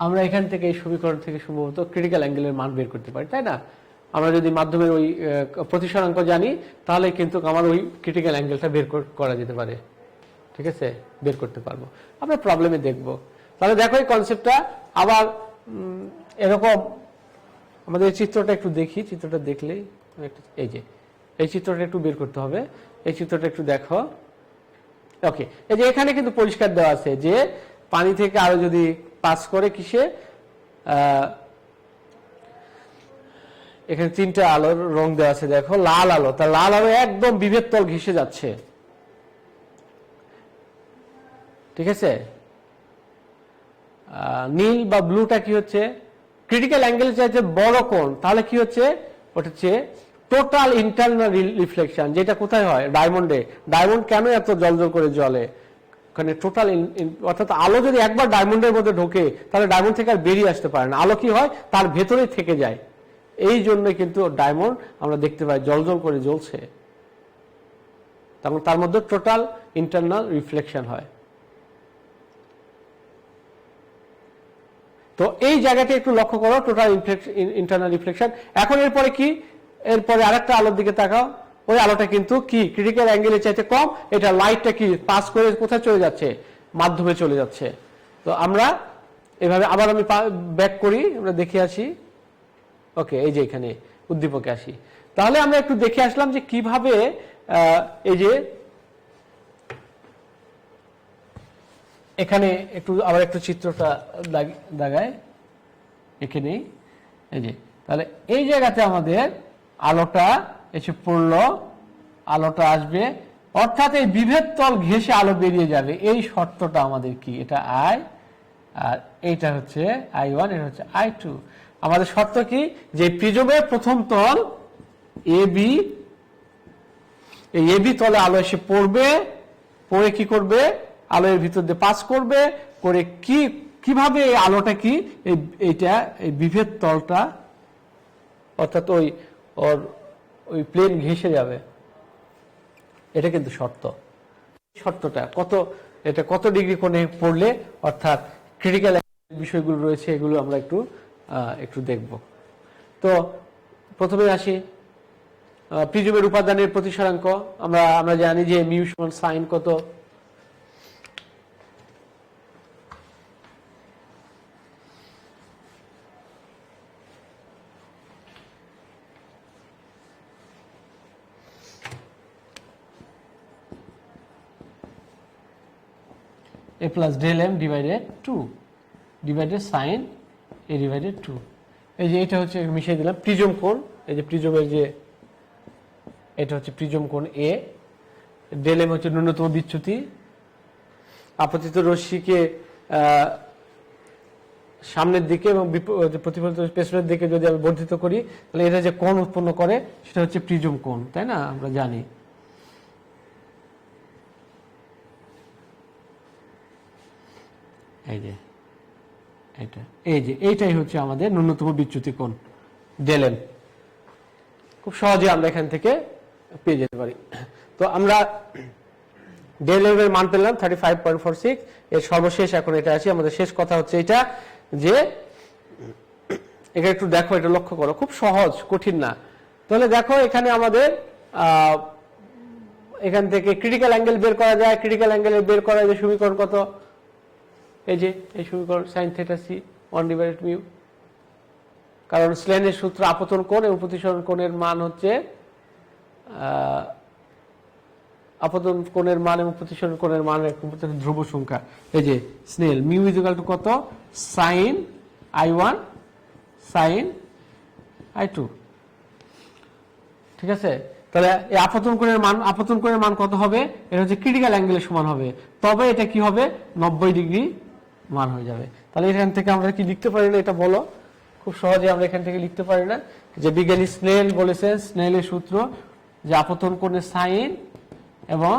আমরা এখান থেকে এই সমীকরণ থেকে সম্ভবত ক্রিটিক্যাল অ্যাঙ্গেলের মান বের করতে পারি, তাই না? আমরা যদি মাধ্যমের ওই প্রতিসরাঙ্ক জানি তাহলে কিন্তু আমার ওই ক্রিটিক্যাল অ্যাঙ্গেলটা বের করা যেতে পারে, ঠিক আছে? বের করতে পারবো, আমরা প্রবলেমে দেখব। তাহলে দেখো এই কনসেপ্টটা আবার এরকম, আমাদের এই চিত্রটা একটু দেখি, চিত্রটা দেখলেই এই যে এই চিত্রটা একটু বের করতে হবে, এই চিত্রটা একটু দেখো। ওকে, এই যে এখানে কিন্তু পরিষ্কার দেওয়া আছে যে পানি থেকে আলো যদি পাস করে কিসে, এখানে তিনটা আলোর রং দেওয়া আছে, দেখো লাল আলো, তার লাল আলো একদম বিভেদ তল ঘেঁষে যাচ্ছে, ঠিক আছে? নীল বা ব্লুটা কি হচ্ছে, ক্রিটিক্যাল অ্যাঙ্গেল চাইছে বড় কোণ, তাহলে কি হচ্ছে, ওটা হচ্ছে টোটাল ইন্টারনাল রিফ্লেকশন, যেটা কোথায় হয়, ডায়মন্ডে। ডায়মন্ড কেন এত জলজল করে জ্বলে, ওখানে টোটাল, অর্থাৎ আলো যদি একবার ডায়মন্ডের মধ্যে ঢোকে তাহলে ডায়মন্ড থেকে আর বেরিয়ে আসতে পারে না, আলো কি হয়, তার ভেতরেই থেকে যায়। এই জন্য কিন্তু ডায়মন্ড আমরা দেখতে পাই জলজল করে জ্বলছে, তখন তার মধ্যে টোটাল ইন্টারনাল রিফ্লেকশন হয়। তো এই জায়গাটা একটু লক্ষ্য করো, টোটাল ইন্টারনাল রিফ্লেকশন। এখন এরপরে কি, এরপরে আরেকটা আলোর দিকে তাকাও, ওই আলোটা কিন্তু কি ক্রিটিক্যাল অ্যাঙ্গেলের চাইতে কম, এটা লাইটটা কি পাস করে কোথায় চলে যাচ্ছে, মাধ্যমে চলে যাচ্ছে। তো আমরা এভাবে আবার আমি ব্যাক করি, আমরা দেখে আসি। ওকে, এই যে এখানে উদ্দীপকে আসি, তাহলে আমরা একটু দেখে আসলাম যে কিভাবে এই যে এখানে একটু আবার একটু চিত্রটা দাগায় এখানে, এই যে তাহলে এই জায়গাতে আমাদের আলোটা এসে পড়লো, আলোটা আসবে, অর্থাৎ এই বিভেদ তল ঘেঁষে আলো বেরিয়ে যাবে, এই শর্তটা আমাদের কি, এটা আই আর এইটা হচ্ছে I1, এটা হচ্ছে I2। আমাদের শর্ত কি, যে প্রিজমের প্রথম তল এবি, এই এবি তলে আলো এসে পড়বে, পড়ে কি করবে, আলোর ভিতর দিয়ে পাস করবে, করে কিভাবে এই আলোটা কি এইটা এই বিভেদ তলটা, অর্থাৎ ওই প্লেন ঘেঁষে যাবে, এটা কিন্তু শর্ত। শর্তটা কত, এটা কত ডিগ্রি কোণে পড়লে, অর্থাৎ ক্রিটিক্যাল বিষয়গুলো রয়েছে, এগুলো আমরা একটু দেখব। তো প্রথমে আসি প্রিজমের উপাদানের প্রতিসরাঙ্ক। আমরা জানি যে মিউ সমান সাইন কত, a plus del m divided 2 divided sin a divided 2। এই যে এটা হচ্ছে মিশিয়ে দিলাম প্রিজম কোণ, এই যে প্রিজমের যে এটা হচ্ছে প্রিজম কোণ এ, ডেল এম হচ্ছে ন্যূনতম বিচ্যুতি, আপতিত রশ্মিকে সামনের দিকে এবং প্রতিফলিত পেছনের দিকে যদি আমি বর্ধিত করি তাহলে এটা যে কোণ উৎপন্ন করে সেটা হচ্ছে প্রিজম কোণ, তাই না? আমরা জানি। এই যে এইটাই হচ্ছে আমাদের ন্যূনতম বিচ্যুতি কোণ ডেল এম। খুব সহজে আমরা এখান থেকে পেয়ে যেতে পারি। তো আমরা ডেল এম এর মান পেলাম 35.46। এর সর্বশেষ এখন এটা আছে, আমাদের শেষ কথা হচ্ছে এটা যে এখানে একটু দেখো, এটা লক্ষ্য করো, খুব সহজ, কঠিন না। তাহলে দেখো এখানে আমাদের এখান থেকে ক্রিটিক্যাল অ্যাঙ্গেল বের করা যায়। ক্রিটিক্যাল অ্যাঙ্গেল বের করা যায় সমীকরণ কত, এই যে এই সমীকরণ sin θ c 1/μ, কারণ স্নেলের সূত্র আপতন কোণ এবং প্রতিসরণ কোণের মান হচ্ছে আপতন কোণের মান এবং প্রতিসরণ কোণের মান ধ্রুব সংখ্যা। এই যে স্নেল মিউ ইকুয়াল টু কত, sin I1 sin I2, ঠিক আছে। তাহলে এই আপতন কোণের মান কত হবে, এটা হচ্ছে ক্রিটিক্যাল অ্যাঙ্গেলের সমান হবে, তবে এটা কি হবে 90 ডিগ্রি মান হয়ে যাবে। তাহলে এখান থেকে আমরা কি লিখতে পারি না, এটা বলো। খুব সহজে আমরা এখান থেকে লিখতে পারি না যে বিজ্ঞানী স্নেল বলেছেন, স্নেলের সূত্র যে আপতন কোণের সাইন এবং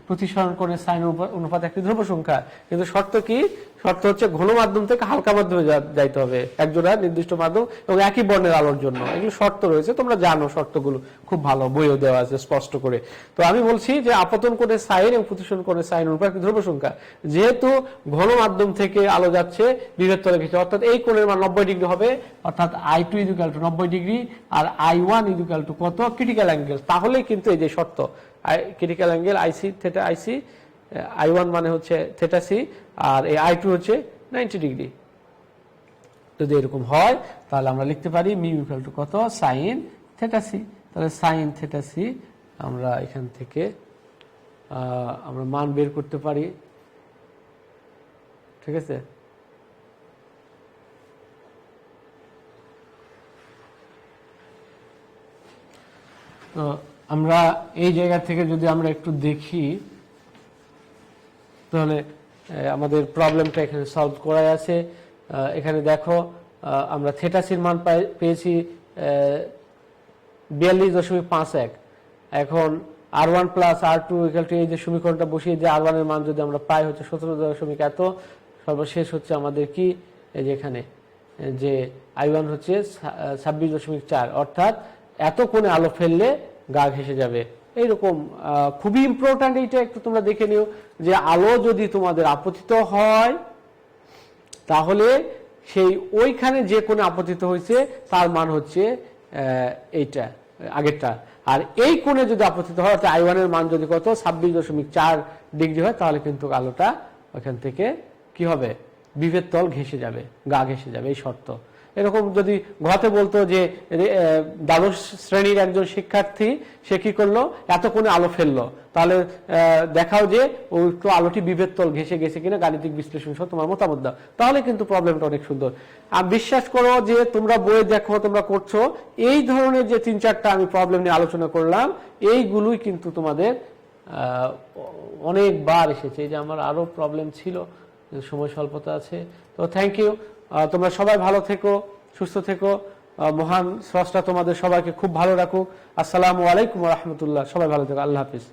প্রতিসরণ কোণের সাইন অনুপাত একটি ধ্রুব সংখ্যা। কিন্তু শর্ত কি, শর্ত হচ্ছে ঘন মাধ্যম থেকে হালকা মাধ্যমে যাইতে হবে, একজোড়া নির্দিষ্ট মাধ্যম এবং একই বর্ণের আলোর জন্য। এগুলো শর্ত রয়েছে, তোমরা জানো শর্তগুলো, খুব ভালো বইও দেওয়া আছে স্পষ্ট করে। তো আমি বলছি যে আপতন কোণের সাইন এবং প্রতিসরণ কোণের সাইন অনুপাত একটি ধ্রুব সংখ্যা। যেহেতু ঘন মাধ্যম থেকে আলো যাচ্ছে বিভেদ তলে ঘেঁষে, অর্থাৎ এই কোণের মান 90 ডিগ্রি হবে, অর্থাৎ I2 ইকুয়াল টু 90 ডিগ্রি আর I1 ইকুয়াল টু কত, ক্রিটিক্যাল অ্যাঙ্গেল। তাহলেই কিন্তু এই যে শর্ত critical angle i c theta i c, I1 মানে হচ্ছে থেটা সি, আর এই I2 হচ্ছে 90 ডিগ্রি। যদি এরকম হয় তাহলে আমরা লিখতে পারি মিউ ইকুয়াল টু কত, সাইন থেটা সি। তাহলে সাইন থেটা সি আমরা এখান থেকে আমরা মান বের করতে পারি, ঠিক আছে। তো আমরা এই জায়গা থেকে যদি আমরা একটু দেখি তাহলে আমাদের প্রবলেমটা এখানে সলভ করাই আছে। এখানে দেখো আমরা থেটা সির মান পেয়েছি 42.51। এখন R1 plus R2 equal to, এই যে সমীকরণটা বসিয়ে দিয়ে R1 এর মান যদি আমরা পাই হচ্ছে 17 এত, সর্বশেষ হচ্ছে আমাদের কি, এই যে এখানে যে I1 হচ্ছে 26.4, অর্থাৎ এত কোণে আলো ফেললে গা ঘেঁষে যাবে। এইরকম খুবই ইম্পর্ট্যান্ট, এইটা একটু তোমরা দেখে নিও যে আলো যদি তোমাদের আপতিত হয় তাহলে সেই ওইখানে যে কোণে আপতিত হয়েছে তার মান হচ্ছে এইটা আগেরটা, আর এই কোণে যদি আপতিত হয় অর্থাৎ I1 এর মান যদি কত 26.4 ডিগ্রি হয় তাহলে কিন্তু আলোটা ওইখান থেকে কি হবে, বিভেদ তল ঘেঁষে যাবে, গা ঘেঁষে যাবে, এই শর্ত। এরকম যদি ঘতে বলতো যে দ্বাদশ শ্রেণীর একজন শিক্ষার্থী সে কি করলো, এত কোণে আলো ফেললো, তাহলে দেখাও যে ওই আলোটি বিভেদ তল ঘেঁষে গেছে কিনা, গাণিতিক বিশ্লেষণ সহ তোমার মতামত দাও, তাহলে কিন্তু প্রবলেমটা অনেক সুন্দর। আর বিশ্বাস করো যে তোমরা বইয়ে দেখো তোমরা করছো, এই ধরনের যে 3-4টা আমি প্রবলেম নিয়ে আলোচনা করলাম এইগুলোই কিন্তু তোমাদের অনেকবার এসেছে। এই যে আমার আরো প্রবলেম ছিল, সময় স্বল্পতা আছে। তো থ্যাংক ইউ, তোমরা সবাই ভালো থেকো, সুস্থ থেকো, মহান স্রষ্টা তোমাদের সবাইকে খুব ভালো রাখুক। আসসালামু আলাইকুম ওয়া রাহমাতুল্লাহ। সবাই ভালো থেকো, আল্লাহ হাফিজ।